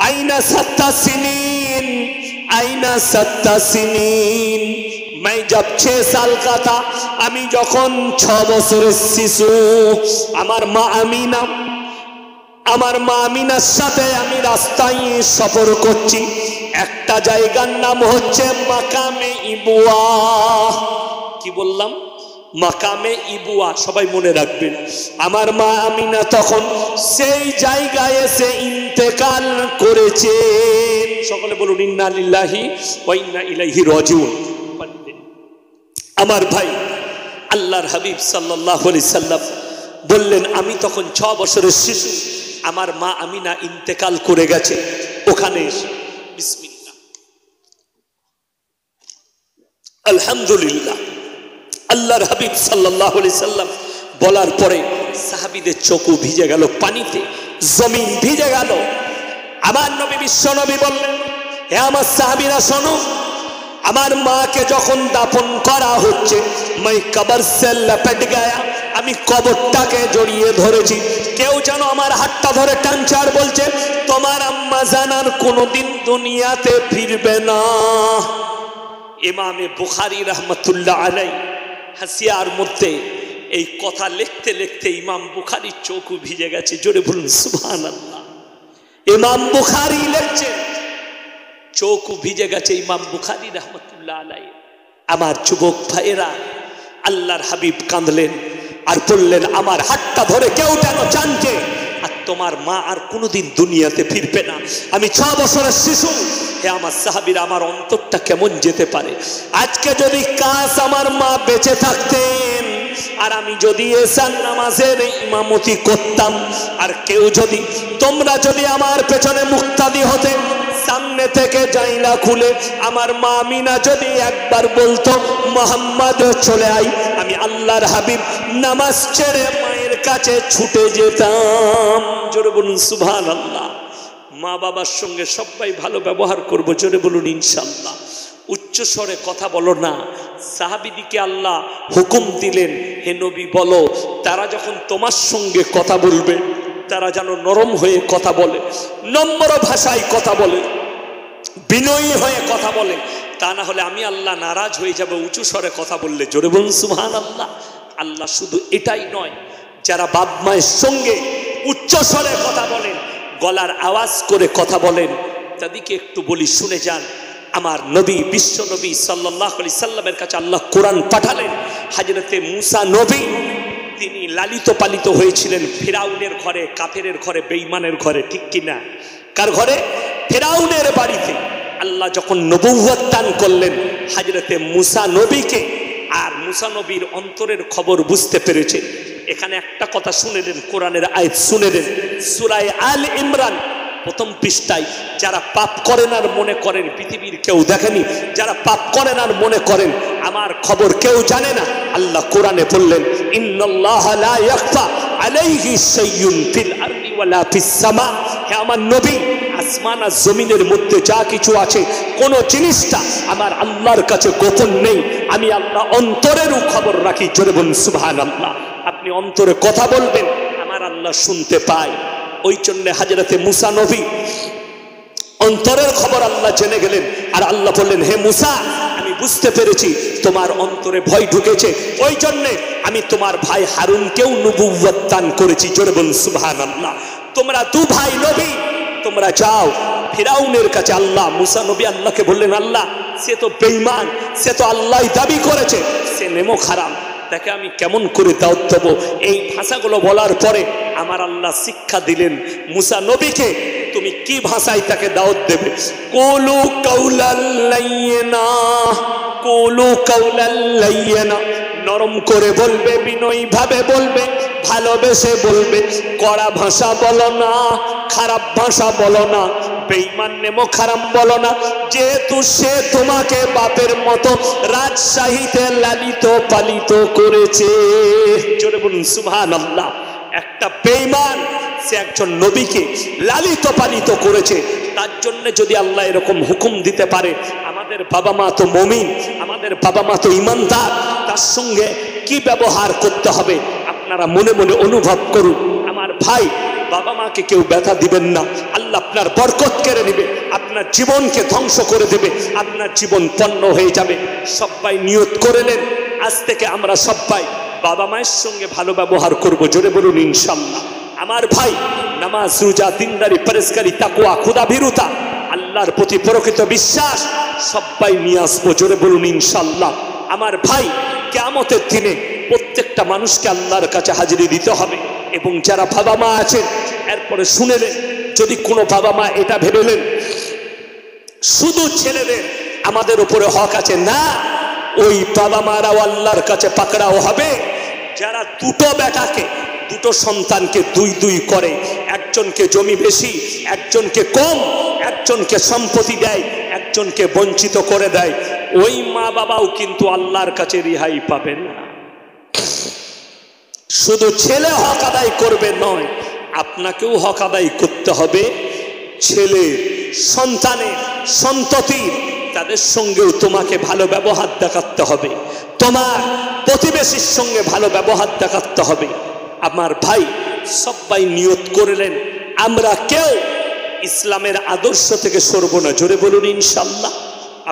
আইনা সাত্তাসিনিন, আইনা সাত্তাসিনিন। मैं जब 6 साल का था, আমি যখন 6 বছরের শিশু, আমার মা আমিনার সাথে আমি রাস্তায় সফর করছি। একটা জায়গার নাম হচ্ছে মাকামে ইবুয়া। কি বললাম? মাকামে ইবুয়া, সবাই মনে রাখবেন। আমার মা আমিনা তখন সেই জায়গায় এসে ইন্তেকাল করেছেন। সকলে বলুন ইন্না লিল্লাহি ওয়া ইন্না ইলাইহি রাজিউন। আমার ভাই আল্লাহর হাবিব সাল্লাল্লাহু আলাইহি সাল্লাম বললেন, আমি তখন 6 বছরের শিশু, আমার মা আমিনা ইন্তেকাল করে গেছে। ওখানে বিসমিল্লাহ, আলহামদুলিল্লাহ, আল্লাহর হাবিব সাল্লাল্লাহু আলাইহি সাল্লাম বলার পরে সাহাবীদের চোখও ভিজে গেল পানিতে, জমিন ভিজে গেল। আমার নবী বিশ্ব নবী বললেন, হে আমার সাহাবীরা শোনো, আমার মাকে যখন দাফন করা হচ্ছে, मैं कब्र से लपट गया, আমি কবরটাকে জড়িয়ে ধরেছি। কেউ যেন আমার হাতটা ধরে টানছে আর বলছে, তোমার আম্মা জানার কোনোদিন দুনিয়াতে ফিরবে না। ইমামে বুখারী রাহমাতুল্লাহ আলাইহি হাসিয়ার মধ্যে এই কথা লিখতে লিখতে ইমাম বুখারীর চোখও ভিজে গেছে। জোরে বলুন সুবহানাল্লাহ। ইমাম বুখারী লিখছেন, চোখও ভিজে গেছে ইমাম বুখারী রাহমাতুল্লাহ আলাইহি। আমার যুবক ভাইয়েরা, আল্লাহর হাবিব কাঁদলেন আর বললেন, আমার হাতটা ধরে কেউ যেন জানছে আর তোমার মা আর কোনোদিন দুনিয়াতে ফিরবে না। আমি 6 বছরের শিশু। হে আমার সাহাবীরা, আমার অন্তরটা কেমন যেতে পারে আজকে যদি কাশ আমার মা বেঁচে থাকতেন আর আমি যদি এশার নামাজের ইমামতি করতাম, আর কেউ যদি, তোমরা যদি আমার পেছনে মুক্তাদি হতে, সামনে থেকে জাইলা খুলে আমার মা আমিনা যদি একবার বলতো মুহাম্মদ চলে আই, আমি আল্লাহর হাবিব নামাজ ছেড়ে মায়ের কাছে ছুটে যেতাম। জোরে বলুন সুবহানাল্লাহ। মা বাবার সঙ্গে সবাই ভালো ব্যবহার করব। জোরে বলুন ইনশাআল্লাহ। উচ্চ স্বরে কথা বলো না। সাহাবীদিকে আল্লাহ হুকুম দিলেন, হে নবী বলো, তারা যখন তোমার সঙ্গে কথা বলবে তারা যেন নরম হয়ে কথা বলে, নম্র ভাষায় কথা বলে, বিনয়ী হয়ে কথা বলে, তা না হলে আমি আল্লাহ নারাজ হয়ে যাব উঁচু স্বরে কথা বললে। জোরে বলুন সুবহানাল্লাহ। আল্লাহ শুধু এটাই নয়, যারা বাপ মায়ের সঙ্গে উচ্চ স্বরে কথা বলেন, গলার আওয়াজ করে কথা বলেন, তাদেরকে একটু বলি শুনে যান। আমার নবী, বিশ্ব নবী সাল্লাল্লাহু আলাইহি সাল্লামের কাছে আল্লাহ কোরআন পাঠালেন। হযরতে মুসা নবী, তিনি লালিত পালিত হয়েছিলেন ফিরাউনের ঘরে, কাফেরের ঘরে, বেঈমানের ঘরে, ঠিক কিনা? কার ঘরে? ফিরাউনের বাড়িতে। আল্লাহ যখন নবুয়ত দান করলেন হযরতে মুসা নবীকে, আর মুসা নবীর অন্তরের খবর বুঝতে পেরেছে। এখানে একটা কথা শুনে নেন, কোরআনের আয়াত শুনে নেন, সূরা আল ইমরান প্রথম পৃষ্ঠায়। যারা পাপ করেন আর মনে করেন পৃথিবীর কেউ দেখেনি, যারা পাপ করেন আর মনে করেন আমার খবর কেউ জানে না, আল্লাহ কোরআনে বললেন, ইন্নাল্লাহা লা ইয়াখফা আলাইহি শাইউন ফিল আরদি ওয়ালা ফিস সামা। হে আমার নবী, আসমান আর জমিনের মধ্যে যা কিছু আছে কোন জিনিসটা আমার আল্লাহর কাছে গোপন নেই। আমি আল্লাহ অন্তরেরও খবর রাখি। জোরে বলুন সুবহানাল্লাহ। আপনি অন্তরে কথা বলবেন, আমার আল্লাহ শুনতে পায়। ওই জন্য হযরতে মুসা নবী অন্তরের খবর আল্লাহ জেনে গেলেন, আর আল্লাহ বললেন, হে মুসা, আমি বুঝতে পেরেছি তোমার অন্তরে ভয় ঢুকেছে, ওই জন্যে আমি তোমার ভাই হারুনকেও নবুয়ত দান করেছি। জোরে বলুন সুবহানাল্লাহ। তোমরা দু ভাই নবী, তোমরা যাও ফিরাউনের কাছে। আল্লাহ মুসা নবী আল্লাহকে বললেন, আল্লাহ সে তো বেঈমান, সে তো আল্লাহ দাবি করেছে, সে নেমো খারাম, তাকে আমি কেমন করে দাওয়াত দেব? এই ভাষাগুলো বলার পরে আমার আল্লাহ শিক্ষা দিলেন মুসা নবীকে, তুমি কি ভাষায় তাকে দাওয়াত দেবে? কুলু কাউলাল লাইয়িনা, কুলু কাউলাল লাইয়িনা, নরম করে বলবে, বিনয়ী ভাবে বলবে, ভালোবেসে বলবে, কড়া ভাষা বলো না, খারাপ ভাষা বলো না, বেঈমান নেমো খারাম বলো না, যেহেতু সে তোমাকে বাপের মতো রাজশাহীতে লালিত পালিত করেছে। জোরে বলুন সুবহানাল্লাহ। একটা বেঈমান সে একজন নবীকে লালিত পালিত করেছে, তার জন্য যদি আল্লাহ এরকম হুকুম দিতে পারে, আমাদের বাবা মা তো মুমিন, আমাদের বাবা মা তো ঈমানদার, তার সঙ্গে কি ব্যবহার করতে হবে আপনারা মনে মনে অনুভব করুন। আমার ভাই, বাবা মাকে কেউ ব্যথা দিবেন না, আল্লাহ আপনার বরকত কেড়ে নেবে, আপনার জীবনকে ধ্বংস করে দেবে, আপনার জীবন পণ্য হয়ে যাবে। সবাই নিয়ত করে নেন, আজ থেকে আমরা সবাই বাবা মায়ের সঙ্গে ভালো ব্যবহার করব। জোরে বলুন ইনশাআল্লাহ। আমার ভাই, নামাজ, রোজা, দিনদারি, পরেশকারী, তাকওয়া, খোদাভীরুতা, আল্লাহর প্রতি প্রকৃত বিশ্বাস সবাই নিয়ে আসবো। জোরে বলুন ইনশাআল্লাহ। আমার ভাই, কিয়ামতের দিনে প্রত্যেকটা মানুষকে আল্লাহর কাছে হাজিরি দিতে হবে। এবং যারা বাবা মা আছেন, এরপরে শুনেলেন, যদি কোনো বাবা মা এটা ভেবেলেন শুধু ছেলেদের আমাদের উপরে হক আছে, না, ওই বাবা মারাও আল্লাহর কাছে পাকড়াও হবে যারা দুটো বেটাকে, দুটো সন্তানকে দুই দুই করে, একজনকে জমি বেশি, একজনকে কম, একজনকে সম্পত্তি দেয়, একজনকে বঞ্চিত করে দেয়। ওই মা বাবাও কিন্তু আল্লাহর কাছে রেহাই পাবে না। শুধু ছেলে হক আদায় করবে নয়, আপনাকেও হক আদায় করতে হবে। ছেলে, সন্তানের, সন্ততির, তাদের সঙ্গেও তোমাকে ভালো ব্যবহার দেখাতে হবে, তোমার প্রতিবেশীর সঙ্গে ভালো ব্যবহার দেখাতে হবে। আমার ভাই, সবাই নিয়ত করলেন আমরা কেউ ইসলামের আদর্শ থেকে সরব না। জোরে বলুন ইনশাআল্লাহ।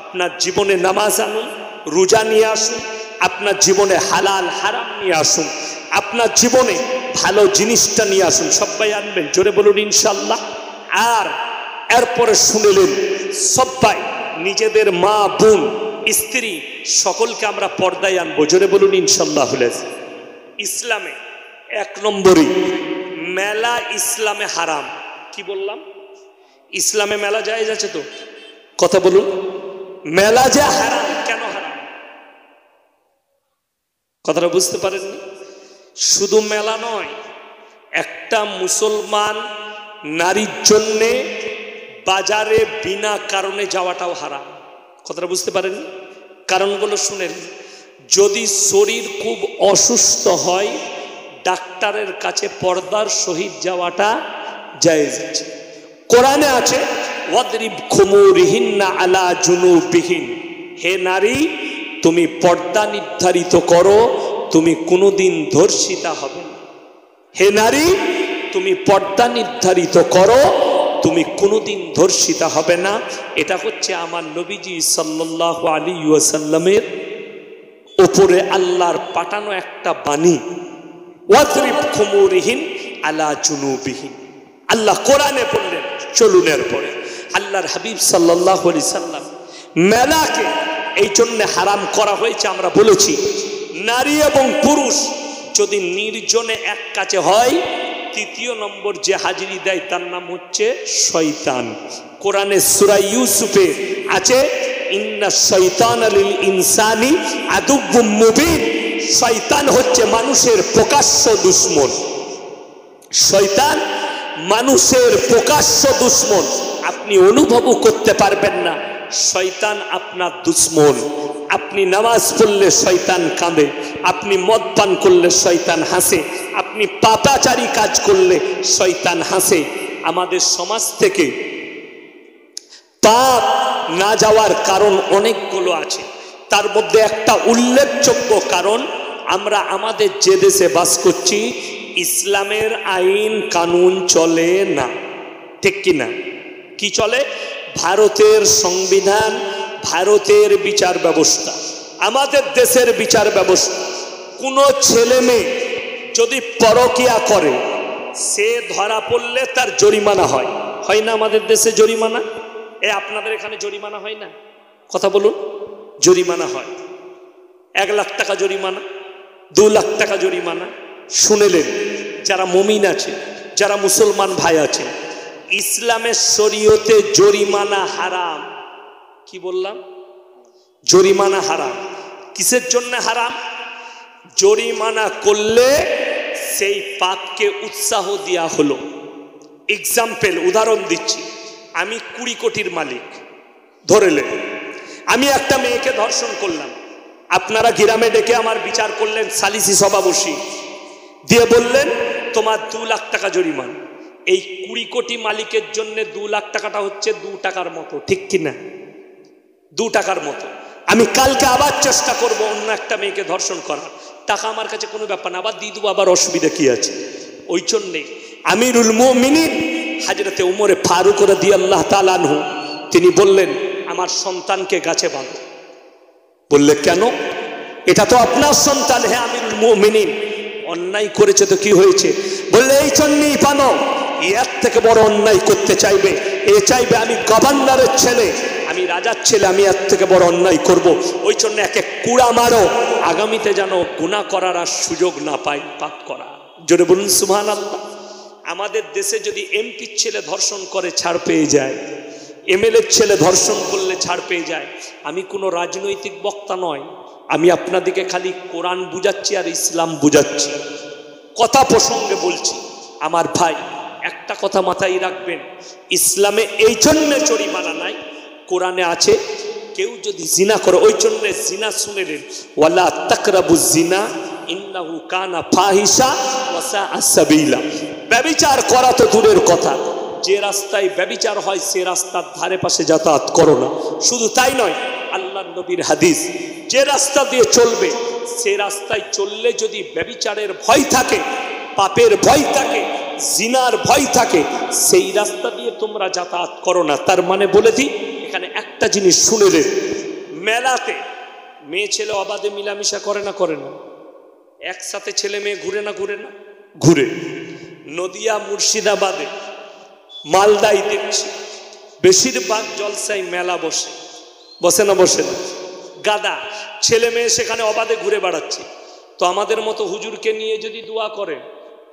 আপনার জীবনে নামাজ আনুন, রোজা নিয়ে আসুন, আপনার জীবনে হালাল হারাম নিয়ে আসুন, আপনার জীবনে ভালো জিনিসটা নিয়ে আসুন, সবাই আনবেন। জোরে বলুন ইনশাআল্লাহ। আর এরপরে শুনলেন সবাই নিজেদের মা, বোন, স্ত্রী সকলকে আমরা পর্দায় আনবো। জোরে বলুন ইনশাআল্লাহ। ইসলামে এক নম্বরই মেলা ইসলামে হারাম। কি বললাম? ইসলামে মেলা জায়েজ আছে তো? কথা বলুন। মেলা যে হারাম, কেন হারাম? কথাটা বুঝতে পারেননি? শুধু মেলা নয়, একটা মুসলমান নারীর জন্যে বাজারে বিনা কারণে যাওয়াটাও হারাম। কথাটা বুঝতে পারেননি? কারণগুলো শুনেন। যদি শরীর খুব অসুস্থ হয়, ডাক্তারের কাছে পর্দার সহিত যাওয়াটা জায়েজ আছে। কোরআনে আছে ওয়াদরিব খুমুরিহিন্না আলা জুনুবিহিন, হে নারী, তুমি পর্দা নির্ধারিত করো, তুমি কোনোদিন ধর্ষিতা হবে না। হে নারী, তুমি পর্দা নির্ধারিত করো, তুমি কোনোদিন ধর্ষিতা হবে না। এটা হচ্ছে আমার নবীজি সাল্লাল্লাহু আলাইহি ওয়াসাল্লামের উপরে আল্লাহর পাঠানো একটা বাণী। ওয়াজরিব খুমুরিহিন আলা জুনুবিহিন, আল্লাহ কোরআনে বললেন চলুনের পরে। আল্লাহর হাবিব সাল্লাল্লাহু আলাইহি সাল্লাম মেলাকে এই জন্য হারাম করা হয়েছে। আমরা বলেছি নারী এবং পুরুষ যদি নির্জনে এক কাছে হয়, তৃতীয় নম্বর যে হাজিরি দেয় তার নাম হচ্ছে শয়তান। কোরআনে সূরা ইউসুফে আছে, ইন্না শাইতানা লিল ইনসানি আদুউম মুবিন। শয়তান হচ্ছে মানুষের প্রকাশ্য দুশমন। শয়তান মানুষের প্রকাশ্য দুশমন। আপনি অনুভবও করতে পারবেন না শয়তান আপনার দুশমন। আপনি নামাজ পড়লে শয়তান কাঁদে, আপনি মদ পান করলে শয়তান হাসে, আপনি পাপাচারী কাজ করলে শয়তান হাসে। আমাদের সমাজ থেকে পাপ না যাওয়ার কারণ অনেকগুলো আছে, তার মধ্যে একটা উল্লেখযোগ্য কারণ, আমরা আমাদের যে দেশে বাস করছি ইসলামের আইন কানুন চলে না। ঠিক কি না? কি চলে? ভারতের সংবিধান, ভারতের বিচার ব্যবস্থা, আমাদের দেশের বিচার ব্যবস্থা। কোনো ছেলে মেয়ে যদি পরকিয়া করে, সে ধরা পড়লে তার জরিমানা হয়। হয় না আমাদের দেশে জরিমানা? আপনাদের এখানে জরিমানা হয় না? কথা বলুন। জরিমানা হয়। 1 লাখ টাকা জরিমানা, 2 লাখ টাকা জরিমানা। শুনেলেন? যারা মুমিন আছে, যারা মুসলমান ভাই আছে, ইসলামের শরীয়তে জরিমানা হারাম। কি বললাম? জরিমানা হারাম। কিসের জন্য হারাম? জরিমানা করলে সেই পাপকে উৎসাহ দেওয়া হলো। এক্সাম্পল, উদাহরণ দিচ্ছি। আমি 20 কোটির মালিক, ধরেলেন আমি একটা মেয়েকে ধর্ষণ করলাম, আপনারা গ্রামে ডেকে আমার বিচার করলেন, সালিসি সভা বসিয়ে দিয়ে বললেন তোমার 2 লাখ টাকা জরিমানা। এই 20 কোটি মালিকের জন্য 2 লাখ টাকাটা হচ্ছে 2 টাকার মতো। ঠিক কিনা? 2 টাকার মতো। আমি কালকে আবার চেষ্টা করব অন্য একটা মেয়েকে ধর্ষণ করার, টাকা আমার কাছে কোনো ব্যাপার না, আবার দিয়ে দেবো, আবার অসুবিধা কি আছে? ওই জন্যে আমিরুল মুমিনিন হযরতে উমরে ফারুক রাদিয়াল্লাহু তাআলা আনহু তিনি বললেন আমার সন্তানকে গাছে বাঁধো। বললে কেন? এটা তো আপনার সন্তান। হ্যাঁ আমিরুল মুমিনিন। অন্যায় করেছে তো কি হয়েছে? বললে এই জন্যই বাঁধো, এর থেকে বড় অন্যায় করতে চাইবে, এ চাইবে আমি গভর্নরের ছেলে, আমি রাজার ছেলে, আমি এর থেকে বড় অন্যায় করব। ওই জন্য একে কুড়া মারো, আগামীতে যেন গুনাহ করার আর সুযোগ না পাই, পাপ করা। জোরে বলুন সুবহানাল্লাহ। আমাদের দেশে যদি এমপির ছেলে ধর্ষণ করে ছাড় পেয়ে যায়, এমএলএর ছেলে ধর্ষণ করলে ছাড় পেয়ে যায়। আমি কোনো রাজনৈতিক বক্তা নয়, আমি আপনাদেরকে খালি কোরআন বুঝাচ্ছি আর ইসলাম বুঝাচ্ছি, কথা প্রসঙ্গে বলছি। আমার ভাই একটা কথা মাথায় রাখবেন, ইসলামে এই জন্য জরিমানা নাই, কোরআনে আছে কেউ যদি জিনা করে, ওই জন্য জিনা শুনেলেন ওয়ালা তাকরাবুজ জিনা ইন্নাহু কানা ফাহিশা ওয়া সাআ সাবিলা। ব্যভিচার করা তো দূরের কথা, যে রাস্তায় ব্যভিচার হয় সে রাস্তার ধারে পাশে যাতায়াত করো না। শুধু তাই নয়, আল্লাহর নবীর হাদিস, যে রাস্তা দিয়ে চলবে সে রাস্তায় চললে যদি ব্যভিচারের ভয় থাকে, পাপের ভয় থাকে, জিনার ভয় থাকে, সেই রাস্তা দিয়ে তোমরা যাতায়াত করো না। তার মানে বলে দিই, এখানে একটা জিনিস শুনে নেন, মেলাতে মেয়ে ছেলে অবাধে মিলামিশা করে না? করে না? একসাথে ছেলে মেয়ে ঘুরে না? ঘুরে না? ঘুরে। নদিয়া, মুর্শিদাবাদে, মালদায় দেখছি বেশিরভাগ জলসায় মেলা বসে। বসে না? বসে না? গাদা ছেলে মেয়ে সেখানে অবাধে ঘুরে বেড়াচ্ছে। তো আমাদের মতো হুজুরকে নিয়ে যদি দোয়া করে,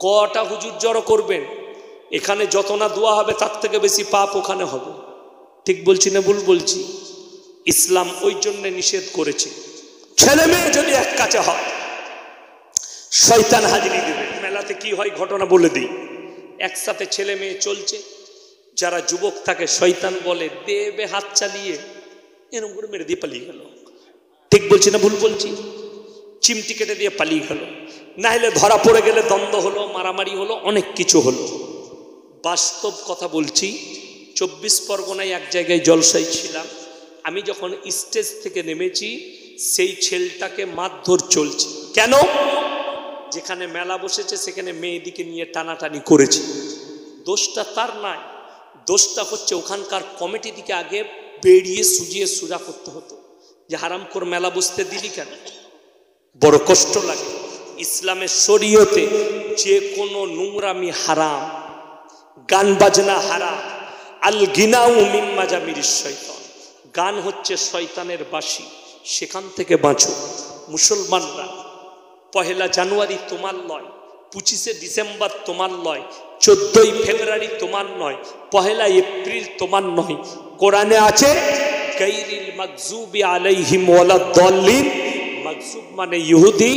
কটা হুজুর জড়ো করবেন? এখানে যত না দোয়া হবে তার থেকে বেশি পাপ ওখানে হবে। ঠিক বলছি না ভুল বলছি? ইসলাম ওই জন্য নিষেধ করেছে। ছেলে মেয়ে যদি এক কাছে হয় শয়তান হাজিরি দেবে। মেলাতে কি হয় ঘটনা বলে দিই, একসাথে ছেলে মেয়ে চলছে, যারা যুবক থাকে শয়তান বলে দেবে হাত চালিয়ে এরকম করে মেরে দিয়ে পালিয়ে গেল। ঠিক বলছি না ভুল বলছি? চিমটি কেটে দিয়ে পালিয়ে গেল, না হলে ধরা পড়ে গেলে দ্বন্দ্ব হলো, মারামারি হলো, অনেক কিছু হলো। বাস্তব কথা বলছি, 24 পরগনায় এক জায়গায় জলসায় ছিলাম, আমি যখন স্টেজ থেকে নেমেছি সেই ছেলেটাকে মারধর চলছে। কেন? যেখানে মেলা বসেছে সেখানে মেয়েদিকে নিয়ে টানাটানি করেছে। দোষটা তার নাই, দোষটা হচ্ছে ওখানকার কমিটি দিকে আগে বেরিয়ে সুজিয়ে সোজা করতে হতো যে হারামখোর মেলা বসতে দিলি কেন। বড় কষ্ট লাগে। ইসলামের শরীয়তে যে কোনো নোংরামি হারাম, গান বাজনা হারাম। আল গিনাউ মিন মাজামিরিশ শয়তান, গান হচ্ছে শয়তানের বাঁশি, সেখান থেকে বাঁচো। মুসলমানরা, পহেলা জানুয়ারি তোমার নয়, 25শে ডিসেম্বর তোমার নয়, 14ই ফেব্রুয়ারি তোমার নয়, পহেলা এপ্রিল তোমার নয়। কোরআনে আছে গায়রিল মাগজুবি আলাইহিম ওয়ালাদ-দাল্লিন। মাগজুব মানে ইহুদি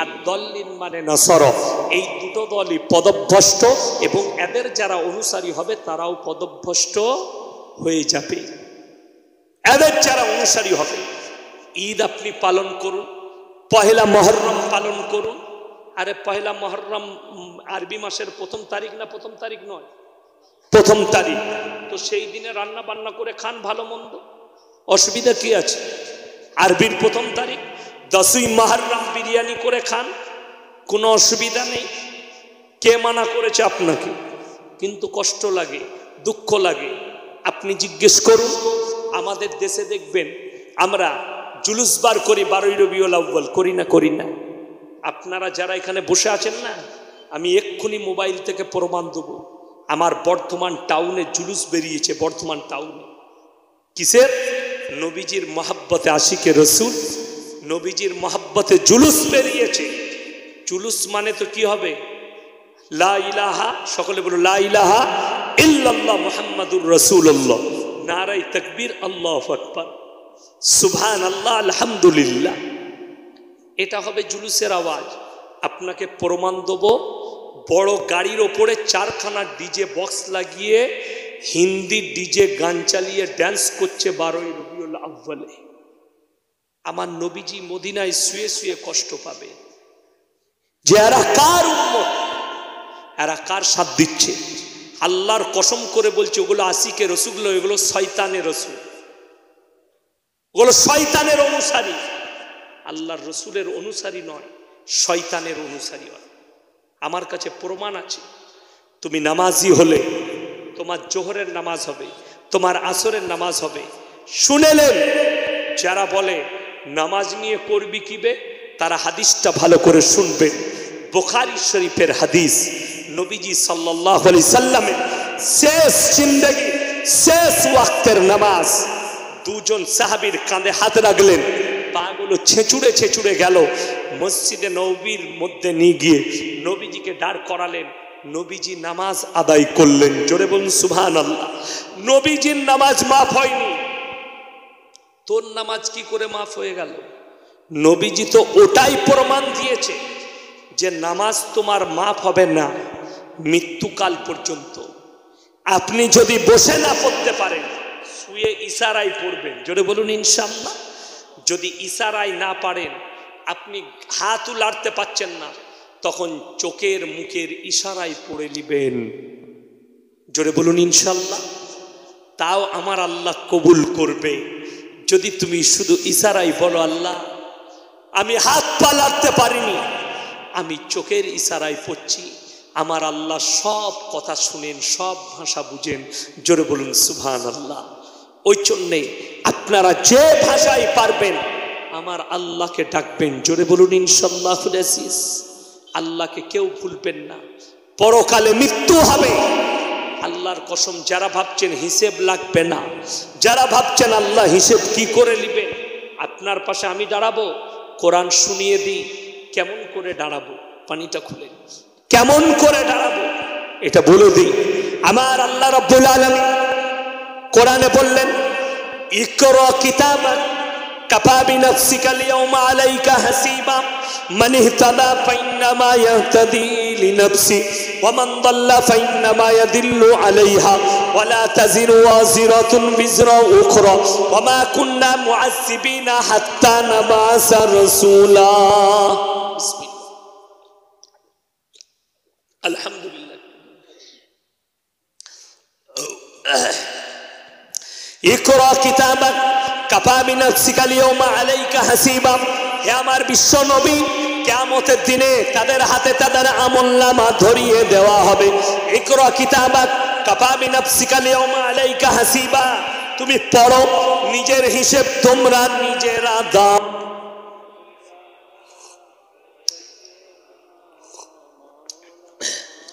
আর দল্লিন মানে নাসারা। এই দুটো দলই পদভ্রষ্ট এবং এদের যারা অনুসারী হবে তারাও পদভ্রষ্ট হয়ে যাবে। এদের যারা অনুসারী হবে, ঈদ আপনি পালন করুন, পহেলা মহররম পালন করুন। আরে পহেলা মহররম আরবি মাসের 1ম তারিখ না 1ম তারিখ নয়? 1ম তারিখ। তো সেই দিনে রান্না বান্না করে খান, ভালো মন্দ, অসুবিধা কি আছে? আরবির 1ম তারিখ 10ই মহররম বিরিয়ানি করে খান, কোনো অসুবিধা নেই। কে মানা করেছে আপনাকে? কিন্তু কষ্ট লাগে, দুঃখ লাগে। আপনি জিজ্ঞেস করুন, আমাদের দেশে দেখবেন আমরা জুলুস বার করি 12ই রবিউল আউয়াল, করি না? করি না? আপনারা যারা এখানে বসে আছেন না, আমি এক্ষুনি মোবাইল থেকে প্রমাণ দেবো। আমার বর্ধমান টাউনে জুলুস বেরিয়েছে, বর্ধমান টাউনে। কিসের? নবীজির মহাব্বতে, আশিকে রসুল, নবীজির মহাব্বতে জুলুস বেরিয়েছে। জুলুস মানে তো কি হবে? লা ইলাহা, সকলে বলো লা ইলাহা ইল্লাল্লাহ মুহাম্মাদুর রাসূলুল্লাহ, নারায়ে তাকবীর, আল্লাহু আকবার, সুবহানাল্লাহ, আলহামদুলিল্লাহ। এটা হবে জুলুসের আওয়াজ। আপনাকে প্রমাণ দেবো, বড় গাড়ির ওপরে 4খানা ডিজে বক্স লাগিয়ে হিন্দি ডিজে গান চালিয়ে ড্যান্স করছে 12ই রবিউল আউয়ালে। আমার নবীজি মদিনায় শুয়ে শুয়ে কষ্ট পাবে যে এরা কার উম্মত, এরা কার সাথ দিচ্ছে। আল্লাহর কসম করে বলছে, ওগুলো আশিকে রসুল, এগুলো শয়তানের রসুল, ওগুলো শয়তানের অনুসারী। আল্লাহর রসুলের অনুসারী নয়, শয়তানের অনুসারী হয়। আমার কাছে প্রমাণ আছে। তুমি নামাজি হলে তোমার জোহরের নামাজ হবে, তোমার আসরের নামাজ হবে। শুনেলেন যারা বলে নামাজ নিয়ে করবি কিবে, তারা হাদিসটা ভালো করে শুনবেন। বুখারী শরীফের হাদিস, নবীজি সাল্লাল্লাহু আলাইহি সাল্লামের শেষ জিন্দেগি, শেষ ওয়াক্তের নামাজ। দুজন সাহাবীর কাঁধে হাত রাখলেন, পাগুলো ছেঁচুড়ে ছেঁচুড়ে গেল, মসজিদে নববীর মধ্যে নিয়ে গিয়ে নবীজিকে দাঁড় করালেন। নবীজি নামাজ আদায় করলেন। জোরে বলুন সুবহানাল্লাহ। নবীজির নামাজ মাফ হয়নি, তোর নামাজ কি করে মাফ হয়ে গেল? নবীজি তো ওটাই প্রমাণ দিয়েছে যে নামাজ তোমার মাফ হবে না মৃত্যুকাল পর্যন্ত। আপনি যদি বসে না পড়তে পারেন, শুয়ে ইশারায় পড়বেন। জোরে বলুন ইনশাআল্লাহ। যদি ইশারায় না পারেন, আপনি হাতও লাড়তে পাচ্ছেন না, তখন চোখের মুখের ইশারায় পড়ে নিবেন। জোরে বলুন ইনশাআল্লাহ। তাও আমার আল্লাহ কবুল করবে যদি তুমি শুধু ইশারায় বলো, আল্লাহ আমি হাত পা লাড়তে পারিনি, আমি চোখের ইশারায় পড়ছি। আমার আল্লাহ সব কথা শুনেন, সব ভাষা বুঝেন। জোরে বলুন সুবহানাল্লাহ। ওই জন্যে আপনারা যে ভাষায় পারবেন আমার আল্লাহকে ডাকবেন। জোরে বলুন ইনশাআল্লাহুল আজিজ। আল্লাহকে কেউ ভুলবেন না। পরকালে মৃত্যু হবে, আল্লাহর কসম। যারা ভাবছেন হিসেব লাগবে না, যারা ভাবছেন আল্লাহ হিসেব কি করে নেবে, আপনার পাশে আমি দাঁড়াবো, কোরআন শুনিয়ে দিই কেমন করে দাঁড়াবো। পানিটা খুলে কেমন করে দাঁড়াবো এটা বলে দিই। আমার আল্লাহ রাব্বুল আলামিন কোরআনে বললেন, ইকরা কিতাবাক কাফা বিনাফসিকা আল-ইয়াওমা আলাইকা হাসিবা মান ইহতাদা ফাইন্নামা ইয়াহতাদি লিনাফসি ওয়া মান দাল্লা ফাইন্নামা ইয়াদিল্লু আলাইহা ওয়া লা তাজিরু ওয়াজিরাতুন বিজরা উখরা ওয়া মা কুন্না মুআযযিবিনা হাত্তা নাবাসা রাসূলা। বিসমিল্লাহ, আলহামদুলিল্লাহ। ইকরা কিতাবাক কাফা বিনাফসিকা আল-ইয়াওমা আলাইকা হাসিবা। হে আমার বিশ্ব নবী, কিয়ামতের দিনে তাদের হাতে তাদের আমলনামা ধরিয়ে দেওয়া হবে। ইকরা কিতাবাক কাফা বিনাফসিকা আল-ইয়াওমা আলাইকা হাসিবা। তুমি পড়ো, নিজের হিসেব তোমরা নিজেরা দাও।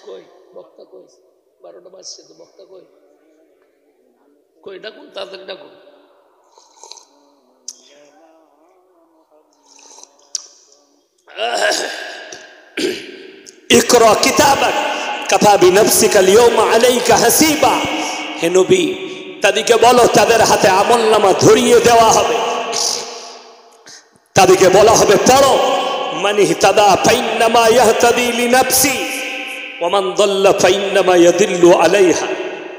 কই বক্তা কই? 12টা বাজছে তো, বক্তা কই? কই ডাকুন, তাড়াতাড়ি ডাকুন। ইকরা কিতাবাক কাফা বিনাফসিকা আল-ইয়াওমা আলাইকা হাসিবা। হে নবী, তাদেরকে বলো তাদের হাতে আমলনামা ধরিয়ে দেওয়া হবে। তাদেরকে বলা হবে পড়ো, মান ইহতাদা ফাইন্নামা ইয়াহতাদি লিনাফসি ওয়া মান দাল্লা ফাইন্নামা ইয়াদিল্লু আলাইহা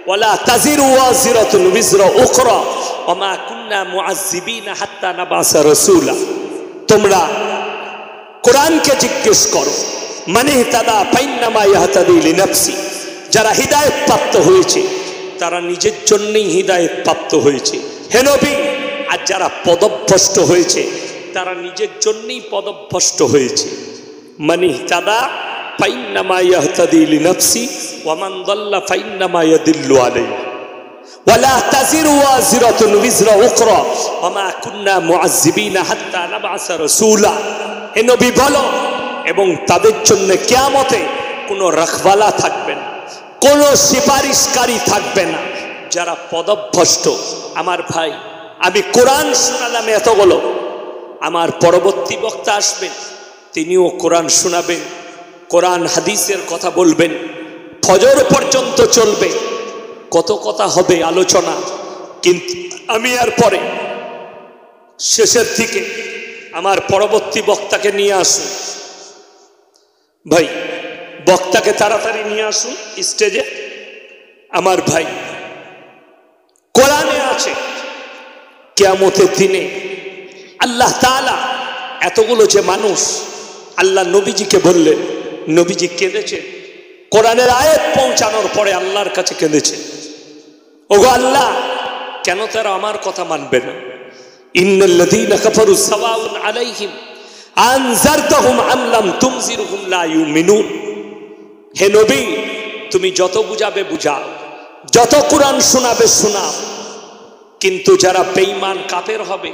ওয়া লা তাজিরু ওয়াজিরাতুন বিজরা উখরা ওয়া মা কুন্না মুআযযিবিনা হাত্তা নাবাসা রাসূলা। তোমরা কোরআনকে জিজ্ঞেস করো, মান ইহতাদা ফাইন্নামা ইয়াহতাদি লিনাফসি। যারা হিদায়াত প্রাপ্ত হয়েছে তারা নিজের জন্যই হিদায়াত প্রাপ্ত হয়েছে হে নবী। আর যারা পদভ্রষ্ট হয়েছে তারা নিজের জন্যই পদভ্রষ্ট হয়েছে। মান ইহতাদা ফাইন্নামা ইয়াহতাদি লিনাফসি ওয়া মান দাল্লা ফাইন্নামা ইয়াদিল্লু আলাইহা ওয়া লা তাজিরু ওয়াজিরাতুন বিজরা উখরা ওয়া মা কুন্না মুআযযিবিনা হাত্তা নাবআসা রাসূলা। হে নবী বলো, এবং তাদের জন্য কিয়ামতে কোনো রাখওয়ালা থাকবে না, কোনো সুপারিশকারী থাকবে না যারা পদভ্রষ্ট। আমার ভাই, আমি কোরআন শোনালাম এতগুলো, আমার পরবর্তী বক্তা আসবেন, তিনিও কোরআন শোনাবেন, কোরআন হাদিসের কথা বলবেন, ফজর পর্যন্ত চলবে, কত কথা হবে আলোচনা। কিন্তু আমি আর পরে শেষের দিকে আমার পরবর্তী বক্তাকে নিয়ে আসুন। ভাই, বক্তাকে তাড়াতাড়ি নিয়ে আসুন স্টেজে। আমার ভাই, কোরআনে আছে কিয়ামতের দিনে আল্লাহ তাআলা এতগুলো যে মানুষ, আল্লাহ নবীজিকে বললেন, নবীজি কেঁদেছেন। কোরআনের আয়াত পৌঁছানোর পরে আল্লাহর কাছে কেঁদেছেন, ওগো আল্লাহ, কেন তারা আমার কথা মানবে না? ইন্নাল্লাযীনা কাফারু সাওয়াউন আলাইহিম আনজারতাহুম আম লাম তুনজিরহুম লা ইউমিনুন। হে নবী, তুমি যত বুঝাবে বুঝাও, যত কোরআন শোনাবে শোনাও, কিন্তু যারা বেঈমান কাফের হবে,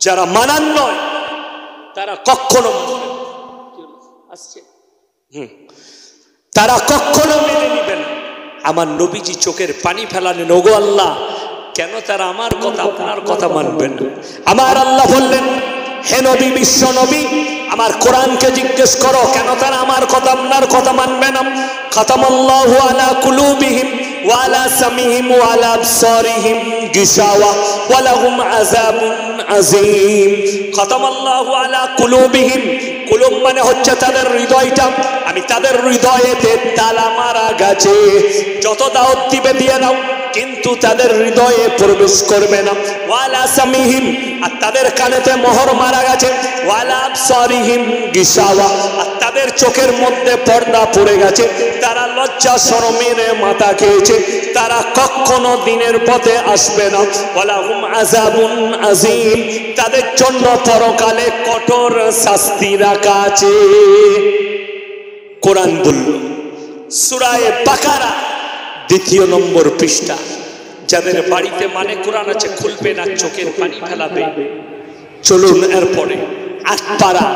যারা মানান নয়, তারা কখনো মেনে নিবে না। আমার নবীজি চোখের পানি ফেলালেন, ওগো আল্লাহ, কেন তারা আমার কথা আপনার কথা মানবে না? আমার আল্লাহ বললেন, হে নবী, বিশ্ব নবী, আমার কোরআনকে জিজ্ঞেস করো, কেন তারা আমার কথা আপনার কথা মানবে না? খাতামাল্লাহু আলা কুলুবিহিম ওয়া আলা সামিহিম ওয়া আলা আবসারিহিম গিশাওয়া ওয়া লাহুম আযাবুন আযীম। খাতামাল্লাহু আলা কুলুবিহিম, কুলুব মানে হচ্ছে তাদের হৃদয়টা, আমি তাদের হৃদয়েতে তালা মারা গেছে। যত দাওয়াত দিবে দিয়ে নাও, কিন্তু তাদের হৃদয়ে প্রবেশ করবে না। ওয়ালা সামিহিম, আর তাদের কানেতে মোহর মারা গেছে। ওয়ালা আবসারিহিম গিশাওয়া, আর তাদের চোখের মধ্যে পর্দা পড়ে গেছে। তারা লজ্জা শরমের মাথা খেয়েছে, তারা কখনো দিনের পথে আসবে না। ওয়ালাহুম আযাবুন আযীম, তাদের জন্য পরকালে কঠোর শাস্তি রাখা আছে। কোরআন বলল, সূরা বাকারা 2 নম্বর পৃষ্ঠা। যাদের বাড়িতে মানে কোরআন আছে খুলবে না, চোখের পানি ফেলাবে। চলুন এরপরে 8 পারা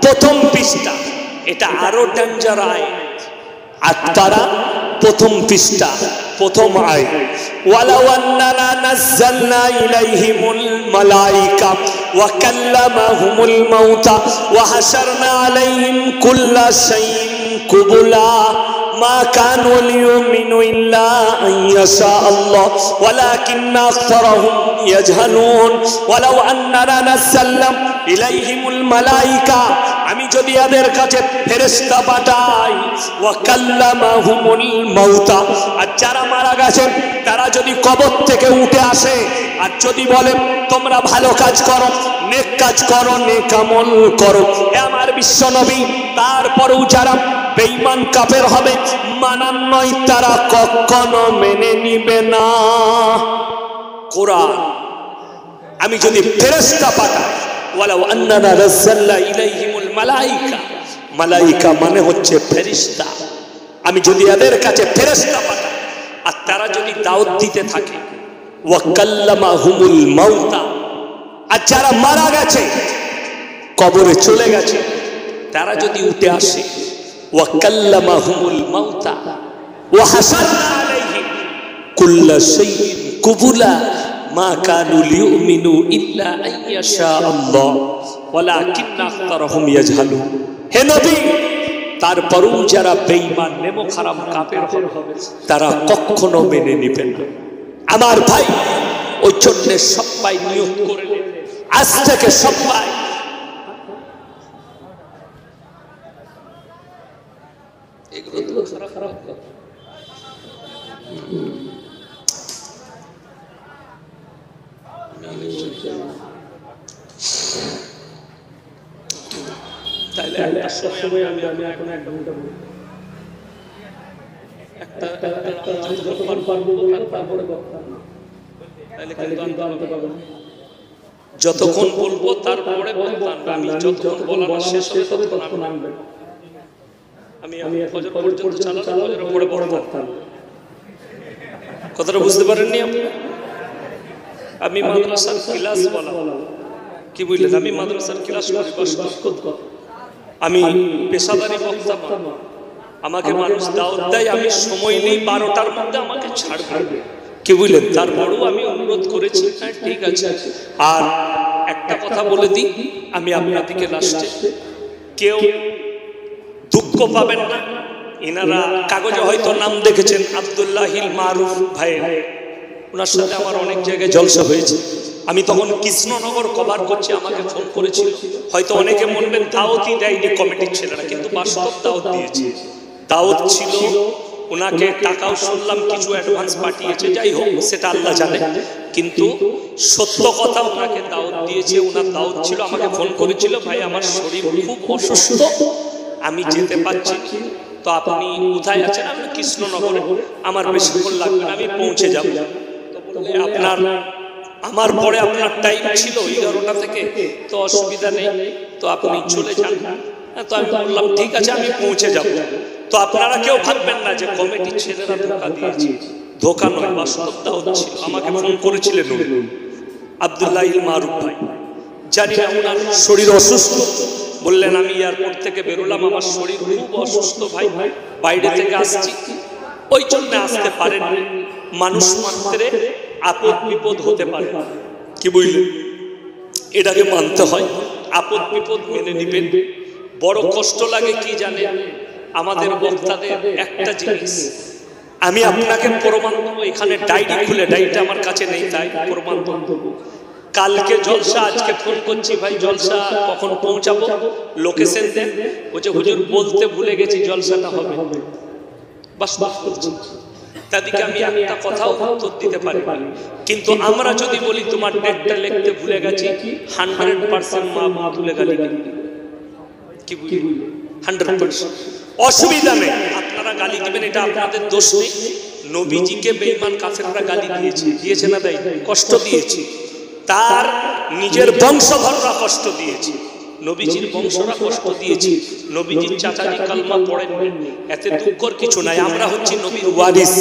1ম পৃষ্ঠা, এটা আরো ডেঞ্জার আয়াত। 8 পারা 1ম পৃষ্ঠা 1ম আয়াত, ওয়ালাউ আন্নানা নাযালনা ইলাইহিমুল মালাইকা ওয়া কাল্লামাহুমুল মাউতা ওয়া হাশারনা আলাইহিম কুল্লা শাইইন কুবুলা মা কানু লিউমিনু ইল্লা আন ইয়াশা আল্লাহ ওয়ালাকিন্না আকসারাহুম ইয়াজহালুন। ওয়ালাউ আন্নানা নাযালনা ইলাইহিমুল মালাইকা, আমি যদি এদের কাছে ফেরেশতা পাঠাই, ওয়া কাল্লামাহুমুল মাউতা, আর যারা মারা গেছে তারা যদি কবর থেকে উঠে আসে, আর যদি বলে তোমরা ভালো কাজ করো, নেক কাজ করো, নেক আমল করো, এ আমার বিশ্ব নবী, তারপরেও যারা বেঈমান কাফের হবে, মানান নয়, তারা কখনো মেনে নিবে না। কোরআন আমি যদি ফেরেশতা পাঠাই, ওয়ালাউ আন্নানা নাযালনা ইলাইহিমুল মালাইকা, মালাইকা মানে হচ্ছে ফেরেশতা, আমি যদি এদের কাছে ফেরেশতা পাঠাই আর তারা যদি দাওয়াত দিতে থাকে, ওয়া কাল্লামাহুমুল মাউতা, আর যারা মারা গেছে কবরে চলে গেছে তারা যদি উঠে আসে, ওয়া কাল্লামাহুমুল মাউতা ওয়া হাসারনা আলাইহিম কুল্লা শাইইন কুবুলা মা কানু লিউমিনু ইল্লা আইয়াশা আল্লাহ ওয়ালাকিন্না আকতারহুম ইয়াজহালুন। হে নবী, তারপরও যারা বেঈমান নেমো খারাপ কাফের হবে তারা কখনো মেনে নেবেন না। আমার ভাই, ওই জন্য সবাই নিয়ত করে নেন, আজ থেকে সবাই এগুলো তো খারাপ কথা। তাইলে একটা সময় আমি এখন এক ঘন্টা বলি, একটা যতক্ষণ পারবো তারপরে যতক্ষণ বলবো তারপরে আমি যতক্ষণ বলার শেষ হবে ততক্ষণ আনবেন। আমি ফজর পর্যন্ত চালাবো, ফজরের পরে বলতাম। কথাটা বুঝতে পারেননি আপনি? আমি মাদ্রাসার ক্লাস বলা কি বুঝলেন? আমি মাদ্রাসার ক্লাস করি, আমি পেশাদারি বক্তা, আমাকে মানুষ দাওয়াত দেয়, আমি সময় নেই 12টার মধ্যে আমাকে ছাড়বে, কি বুঝলেন? তারপরেও আমি অনুরোধ করেছি, হ্যাঁ ঠিক আছে। আর একটা কথা বলে দিই, আমি আপনাদেরকে লাস্টে, কেউ দুঃখ পাবেন না। এনারা কাগজে হয়তো নাম দেখেছেন, আব্দুল্লাহিল মারুফ ভাই, ওনার সাথে আমার অনেক জায়গায় জলসা হয়েছে। আমি তখন কৃষ্ণনগর কভার করছি, আমাকে ফোন করেছিল। হয়তো অনেকে বলবেন দাওয়াতই দেয়নি কমিটির ছেলেরা, কিন্তু বাস্তব দাওয়াত দিয়েছে। দাওয়াত ছিল, ওনাকে টাকাও শুনলাম কিছু অ্যাডভান্স পাঠিয়েছে, যাই হোক সেটা আল্লাহ জানে, কিন্তু সত্য কথা ওনাকে দাওয়াত দিয়েছে। ওনার দাওয়াত ছিল, আমাকে ফোন করেছিল, ভাই আমার শরীর খুব অসুস্থ, আমি যেতে পারছি, তো আপনি কোথায় আছেন? আমি কৃষ্ণনগরে, আমার বেশিক্ষণ লাগবে না, আমি পৌঁছে যাব। আপনার আমার পরে আপনার টাইম ছিল 11টা থেকে, তো অসুবিধা নেই, তো আপনি চলে যান। তো আমি বললাম ঠিক আছে, আমি পৌঁছে যাব। তো আপনারা কেউ ভাববেন না যে কমিটির ছেলেরা ধোঁকা দিয়েছে, ধোঁকা নয়, বাস্তব দাওয়াত ছিল। আমাকে ফোন করেছিলেন আব্দুল্লাহিল মারুফ ভাই, জানি না ওনার শরীর অসুস্থ, বললেন আমি এয়ারপোর্ট থেকে বেরোলাম, আমার শরীর খুব অসুস্থ ভাই, বাইরে থেকে আসছি, ওই জন্য আসতে পারেন। মানুষ মাত্রে আপদ বিপদ হতে পারে, কি বুঝলেন? এটাকে মানতে হয়, আপদ বিপদ মেনে নিবেন। বড় কষ্ট লাগে কি জানেন? আমাদের বক্তাদের একটা জিনিস আমি আপনাকে প্রমাণ দেবো, এখানে ডায়েরি খুলে, ডায়েরিটা আমার কাছে নেই তাই প্রমাণ দেবো। কালকে জলসা, আজকে ফোন করছি ভাই জলসা কখন পৌঁছাবো, লোকেশন দেন, বলছে হুজুর বলতে ভুলে গেছি জলসাটা হবে। বাস তাদেরকে আমি একটা কথাও উত্তর দিতে পারি, কিন্তু আমরা যদি বলি তোমার ডেটটা লিখতে ভুলে গেছি, 100% মা তুলে গালি, কি বুঝলি? 100% অসুবিধা নেই, আপনারা গালি দিবেন, এটা আপনাদের দোষ নেই। নবীজিকে বেঈমান কাফেররা গালি দিয়েছে না, দেয়, কষ্ট দিয়েছে, তার নিজের বংশধররা কষ্ট দিয়েছে, নবীজির বংশরা কষ্ট দিয়েছে, নবীজির চাচাজি কালমা পড়েননি, এতে দুঃখের কিছু নাই। আমরা হচ্ছি নবীর ওয়ারিস,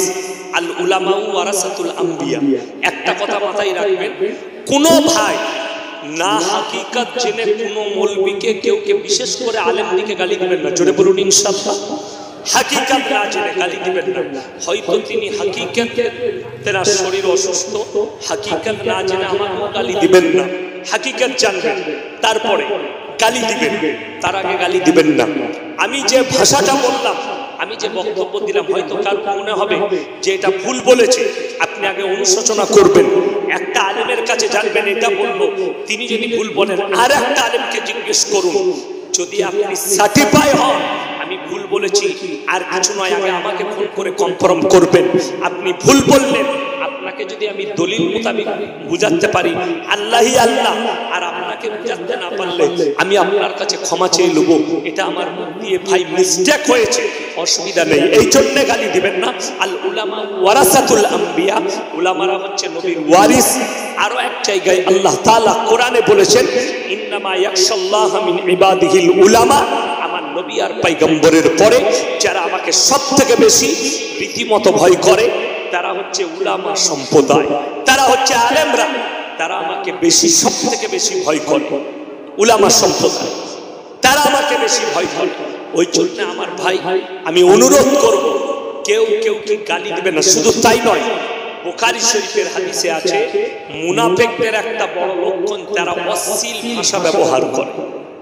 আল উলামা ওয়ারাসাতুল আম্বিয়া। একটা কথা মাথায় রাখবেন, কোন ভাই না হাকিকত জেনে কোন মৌলবীকে কেউ বিশেষ করে আলেমদিকে গালি দিবেন না, জোরে বলুন ইনশাআল্লাহ। হাকিকত না জেনে গালি দিবেন না, হয়তো তিনি হাকিকত তেনার শরীর অসুস্থ, হাকিকত না জেনে আমাকেও গালি দিবেন না, হাকিকত জানবেন তারপরে গালি দিবেন, তার আগে গালি দিবেন না। আমি যে ভাষাটা বললাম, আমি যে বক্তব্য দিলাম, হয়তো কার মনে হবে যে এটা ভুল বলেছে, আপনি আগে অনুশোচনা করবেন। একটা আলেমের কাছে জানবেন এটা বলবো, তিনি যদি ভুল বলেন আর একটা আলেমকে জিজ্ঞেস করুন, যদি আপনি সার্টিফাই হন আমি ভুল বলেছি আর কিছু নয়, আগে আমাকে ফোন করে কনফার্ম করবেন। আপনি ভুল বললেন, আপনাকে যদি আমি দলিল মোতাবেক বুঝাতে পারি আল্লাহই আল্লাহ, আর আপনাকে বুঝাতে না পারলে আমি আপনার কাছে ক্ষমা চেয়ে নেব, এটা আমার মুখ দিয়ে ভাই মিস্টেক হয়েছে, অসুবিধা নেই, এই জন্য গালি দিবেন না। আল উলামা ওয়ারাসাতুল আম্বিয়া, উলামারা হচ্ছে নবীর ওয়ারিস। আরো এক জায়গায় আল্লাহ তাআলা কোরআনে বলেছেন, ইন্নামা ইয়াখশাল্লাহা মিন ইবাদিহিল উলামা। আমার নবী আর পয়গম্বরের পরে যারা আমাকে সবথেকে বেশি রীতিমতো ভয় করে তারা হচ্ছে উলামা সম্প্রদায়, তারা হচ্ছে আলেমরা, তারা আমাকে বেশি সবথেকে বেশি ভয় করে। উলামা সম্প্রদায় তারা আমাকে বেশি ভয় করে। ওই জন্য আমার ভাই আমি অনুরোধ করব, কেউ কেউ কি গালি দিবে না। শুধু তাই নয়, বুখারী শরীফের হাদিসে আছে মুনাফিকদের একটা বড় লক্ষণ তারা অশ্লীল ভাষা ব্যবহার করে।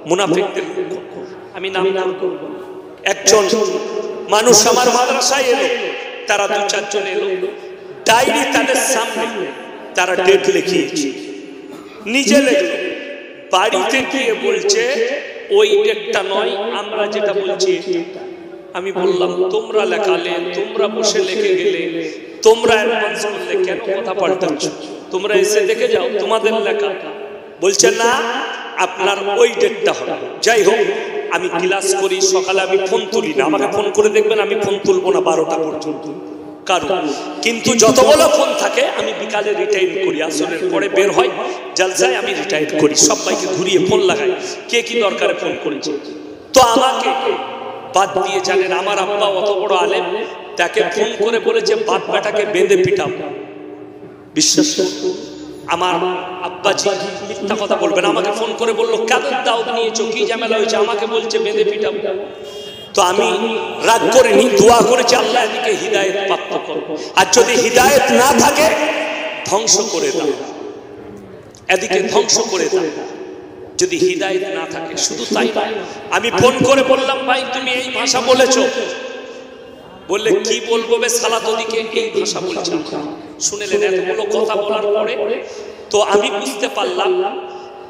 মুনাফিকদের লক্ষণ আমি নাম করব। একজন মানুষ আমার মাদ্রাসায় এলো, তারা 2-4 জন এলো, ডায়েরি তাদের সামনে তারা ডেট লিখিয়েছে, নিজে লিখলো, বাড়িতে গিয়ে বলছে ওই ডেটটা নয়, আমরা যেটা বলছি। আমি বললাম তোমরা লেখালে, তোমরা বসে লিখে গেলে, তোমরা অ্যাডভান্স করলে, কেন কথা পাল্টাচ্ছ? তোমরা এসে দেখে যাও তোমাদের লেখা। বলছে না, আপনার ওই ডেটটা হবে। যাই হোক, আমি ক্লাস করি, সকালে আমি ফোন তুলি না, আমাকে ফোন করে দেখবেন আমি ফোন তুলবো না 12টা পর্যন্ত কারণ, কিন্তু যতগুলো ফোন থাকে আমি বিকালে রিটায়ার করি, আসরের পরে বের হয় জলসায় আমি রিটায়ার করি, সবাইকে ঘুরিয়ে ফোন লাগাই কে কি দরকারে ফোন করেছে। তো আমাকে বাদ দিয়ে জানেন আমার আব্বা অত বড় আলেম, তাকে ফোন করে বলেছে বাপ বেটাকে বেঁধে পিটাও। বিশ্বাস আমার আব্বাজি মিথ্যা কথা বলবেন, আমাকে ফোন করে বললো কাদের দাওয়াত নিয়েছো, কি ঝামেলা হয়েছে, আমাকে বলছে বেঁধে পিটাও। তো আমি রাগ করিনি, দোয়া করেছি আল্লাহ এদিকে হিদায়েত প্রাপ্ত করো, আর যদি হিদায়েত না থাকে ধ্বংস করে দাও, এদিকে ধ্বংস করে দাও যদি হিদায়েত না থাকে। শুধু তাই নয়, আমি ফোন করে বললাম ভাই তুমি এই ভাষা বলেছো, বললে কি বলবো বে সালা, তোদিকে এই ভাষা বলছে। শুনেলেন এতগুলো কথা বলার পরে তো আমি বুঝতে পারলাম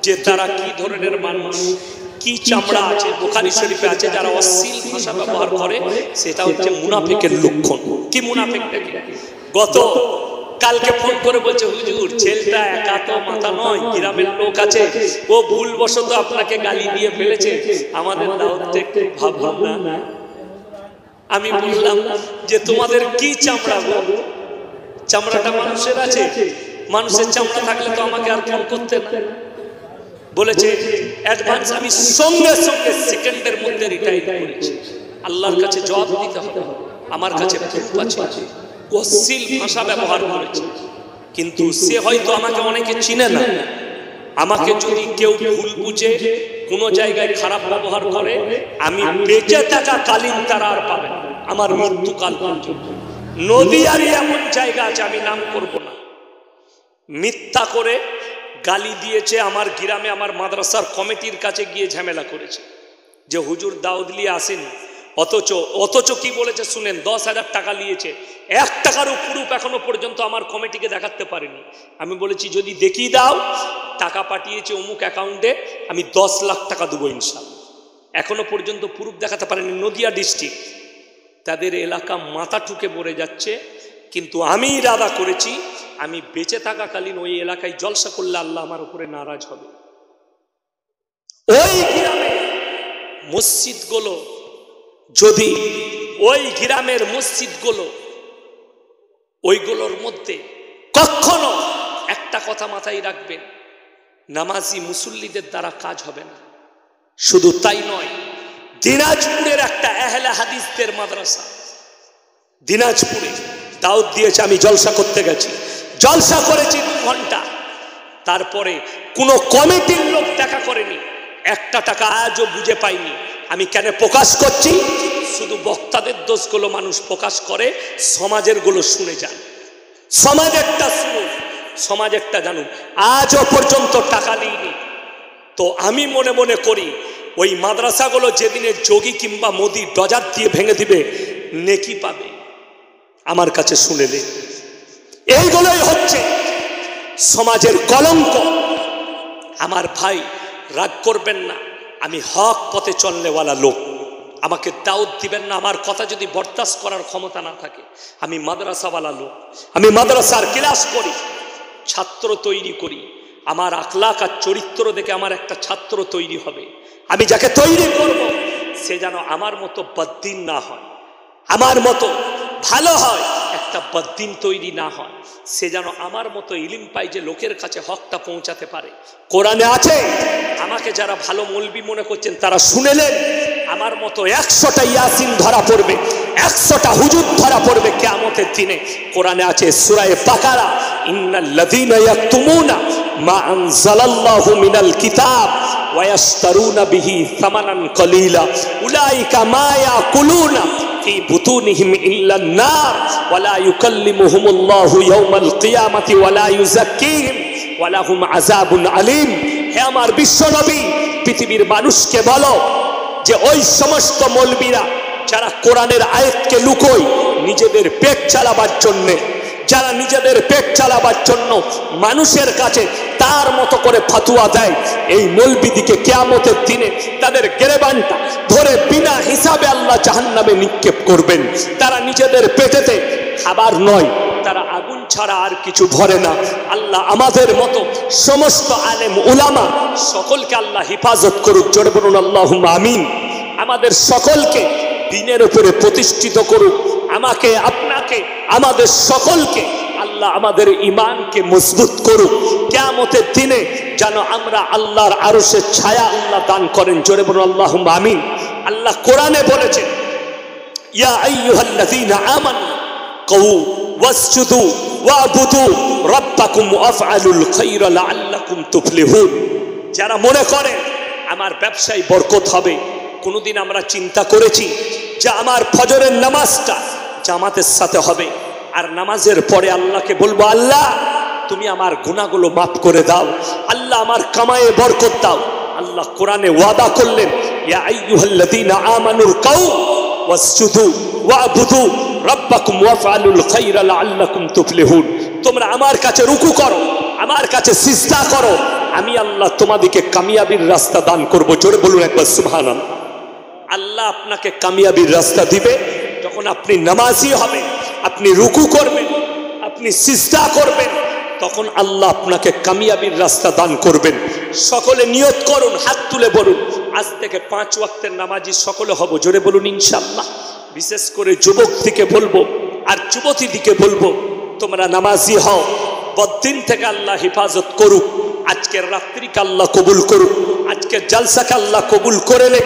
যে তারা কি ধরনের মানুষ, কি চামড়া আছে। বুখারী শরীফে আছে যারা অশ্লীল ভাষা ব্যবহার করে সেটা হচ্ছে মুনাফিকের লক্ষণ। কি মুনাফিক দেখে গত কালকে ফোন করে বলছে হুজুর ছেলেটা একা তো মাথা নয়, গ্রামের লোক আছে, ও ভুলবশত আপনাকে গালি দিয়ে ফেলেছে, আমাদের দাওয়াতটা একটু ভাবুন না। আমি বললাম যে তোমাদের কি চামড়া গো, চামড়াটা মানুষের আছে, মানুষের চামড়া থাকলে তো আমাকে আর ফোন করতে না। বলেছে অ্যাডভান্স, আমি সঙ্গে সঙ্গে সেকেন্ডের মধ্যে রিটায়ার করেছি। আল্লাহর কাছে জবাব দিতে হবে, আমার কাছে প্রুফ আছে। অশ্লীল ভাষা ব্যবহার করেছে, কিন্তু সে হয়তো আমাকে অনেকে চিনে না। আমাকে যদি কেউ ভুল বুঝে কোনো জায়গায় খারাপ ব্যবহার করে, আমি বেঁচে থাকা কালীন তারা আর পাবে না, আমার মৃত্যুকাল পর্যন্ত। নদীয়ারই এমন জায়গা আছে, আমি নাম করব না, মিথ্যা করে গালি দিয়েছে আমার গ্রামে, আমার মাদ্রাসার কমিটির কাছে গিয়ে ঝামেলা করেছে যে হুজুর দাউদ নিয়ে আসেনি, অথচ কি বলেছে শুনেন, 10,000 টাকা নিয়েছে, 1 টাকারও প্রুফ এখনো পর্যন্ত আমার কমিটিকে দেখাতে পারেনি। আমি বলেছি যদি দেখিয়ে দাও টাকা পাঠিয়েছে অমুক অ্যাকাউন্টে, আমি 10 লাখ টাকা দেবো ইনশাআল্লাহ। এখনো পর্যন্ত প্রুফ দেখাতে পারেনি। নদিয়া ডিস্ট্রিক্ট, তাদের এলাকা মাথা ঠুকে পড়ে যাচ্ছে, কিন্তু আমি ইরাদা করেছি আমি বেঁচে থাকাকালীন ওই এলাকায় জলসা করলে আল্লাহ আমার উপরে নারাজ হবে। ওই গ্রামে মসজিদগুলো, যদি ওই গ্রামের মসজিদগুলো, ওইগুলোর মধ্যে কখনো একটা কথা মাথায় রাখবেন, নামাজি মুসল্লিদের দ্বারা কাজ হবে না। শুধু তাই নয়, দিনাজপুরের একটা আহলে হাদিসদের মাদ্রাসা, দিনাজপুরে দাওয়াত দিয়েছে, আমি জলসা করতে গেছি, জলসা করেছি 2 ঘন্টা, তারপরে কোনো কমিটির লোক দেখা করেনি, 1 টাকা আজও বুঝে পাইনি। আমি কেন প্রকাশ করছি? শুধু বক্তাদের দোষগুলো মানুষ প্রকাশ করে, সমাজের গুলো শুনে যান, সমাজ একটা শুনুন, সমাজ একটা জানুন। আজও পর্যন্ত টাকা নিইনি। তো আমি মনে মনে করি ওই মাদ্রাসাগুলো যেদিনে যোগী কিংবা মোদি ডজার দিয়ে ভেঙে দিবে, নেকি পাবে। আমার কাছে শুনেলে এইগুলোই হচ্ছে সমাজের কলঙ্ক। আমার ভাই রাগ করবেন না, আমি হক পথে চলনেওয়ালা লোক, আমাকে দাওয়াত দিবেন না আমার কথা যদি বরদাস্ত করার ক্ষমতা না থাকে। আমি মাদ্রাসাওয়ালা লোক, আমি মাদ্রাসার ক্লাস করি, ছাত্র তৈরি করি, আমার আখলাক আর চরিত্র দেখে আমার একটা ছাত্র তৈরি হবে। আমি যাকে তৈরি করব সে যেন আমার মতো বদ্দিন না হয়, আমার মতো ভালো হয়, একটা একটা বদ্দিন তৈরি না হয়, সে যেন আমার মতো ইলিম পায় যে লোকের কাছে হকটা পৌঁছাতে পারে। কোরআনে আছে, আমাকে যারা ভালো মৌলবি মনে করছেন তারা শুনেলেন, আমার মতো 100টা ইয়াসিন ধরা পড়বে, 100টা হুজুর ধরা পড়বে কিয়ামতের দিনে। কোরআনে আছে সূরা বাকারা, ইন্নাল্লাযীনা ইয়াকতুমুনা মা আনজালাল্লাহু মিনাল কিতাব ওয়া ইয়াশতারুনা বিহি সামানান কলিলা উলাইকা মা ইয়াকুলুনা ফি বুতুনিহিম ইল্লান নার ওয়া লা ইউকাল্লিমুহুমুল্লাহু ইয়াওমাল কিয়ামাতি ওয়া লা ইউযাক্কিহিম ওয়া লাহুম আযাবুন আলীম। হে আমার বিশ্বনবী, পৃথিবীর মানুষকে বলো যে ওই সমস্ত মৌলবীরা যারা কোরআনের আয়াতকে লুকোয় নিজেদের পেট চালাবার জন্য, যারা নিজেদের পেট চালাবার জন্য মানুষের কাছে তার মতো করে ফাতুয়া দেয়, এই মৌলবীদিকে কিয়ামতের দিনে তাদের গেরেবানটা ধরে বিনা হিসাবে আল্লাহ জাহান্নামে নিক্ষেপ করবেন। তারা নিজেদের পেটেতে খাবার নয়, তারা আগুন ছাড়া আর কিছু ভরে না। আল্লাহ আমাদের মতো সমস্ত আলেম উলামা সকলকে আল্লাহ হিফাজত করুক, জোরে বলুন আল্লাহুম্মা আমিন। আমাদের সকলকে দ্বীনের উপরে প্রতিষ্ঠিত করুক, আমাকে আপনাকে আমাদের সকলকে আল্লাহ আমাদের ঈমানকে মজবুত করুক। কিয়ামতের দিনে যেন আমরা আল্লাহর আরশের ছায়া আল্লাহ দান করেন, জোরে বলুন আল্লাহুম্মা আমিন। আল্লাহ কোরআনে বলেছেন, ইয়া আইয়ুহাল্লাযীনা আমানু কাউ ওয়াসজুদু ওয়াবুদু রাব্বাকুম ওয়াফআলুল খায়রা লাআল্লাকুম তুফলিহুন। যারা মনে করে আমার ব্যবসায় বরকত হবে, কোনোদিন আমরা চিন্তা করেছি যে আমার ফজরের নামাজটা জামাতের সাথে হবে, আর নামাজের পরে আল্লাহকে বলবো, আল্লাহ তুমি আমার গুনাহগুলো মাফ করে দাও, আল্লাহ আমার কামায়ে বরকত দাও। আল্লাহ কোরআনে ওয়াদা করলেন, ইয়া আইয়ুহাল্লাযীনা আমানুর কাউ ওয়াসজুদু ওয়াবুদু রাব্বাকুম ওয়াফআলুল খায়রা লাআল্লাকুম তুফলিহুন। তোমরা আমার কাছে রুকু করো, আমার কাছে সিজদা করো, আমি আল্লাহ তোমাদেরকে কামিয়াবির রাস্তা দান করব। জোরে বলুন একবার সুবহানাল্লাহ। আল্লাহ আপনাকে কামিয়াবির রাস্তা দিবে যখন আপনি নামাজি হবেন, আপনি রুকু করবেন, আপনি সিজদা করবেন, তখন আল্লাহ আপনাকে কামিয়াবির রাস্তা দান করবেন। সকলে নিয়ত করুন, হাত তুলে বলুন, আজ থেকে 5 ওয়াক্তের নামাজি সকলে হব। জোরে বলুন ইনশাআল্লাহ। বিশেষ করে যুবক দিকে বলবো আর যুবতী দিকে বলবো, তোমরা নামাজি হও, বদ্দিন থেকে আল্লাহ হেফাজত করুক। আজকের রাত্রিকে আল্লাহ কবুল করুক, আজকের জালসাকে আল্লাহ কবুল করে নে।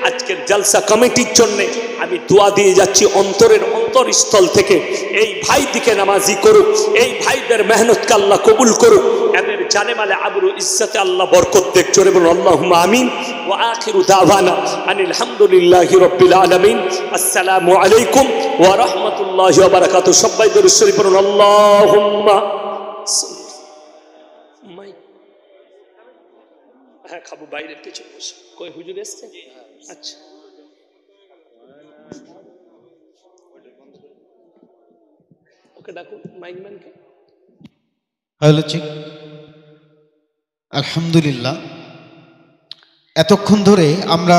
আজকের জালসা কমিটির জন্য আমি দোয়া দিয়ে যাচ্ছি অন্তরের অন্তরস্থল থেকে, এই ভাই দিকে নামাজি করুক, এই ভাইদের মেহনতকে আল্লাহ কবুল করুক, এদের জানে মালে আবরু ইজ্জতে আল্লাহ বরকত দেখ। জোরে বলুন আল্লাহুম্মা আমিন। ওয়া আখিরু দাওয়ানা আনিল হামদুলিল্লাহি রাব্বিল আলামিন। আসসালামু আলাইকুম ওয়া রাহমাতুল্লাহি ওয়া বারাকাতুহু। সবাই দরুদ শরীফ পড়ুন। আল্লাহুম্মা হ্যাঁ, খাবো বাইরের কিছু বসে। কই হুজুর এসছে? আচ্ছা, ওকে ডাকুন মাইকম্যানকে। হ্যালো চিক, আলহামদুলিল্লাহ। এতক্ষণ ধরে আমরা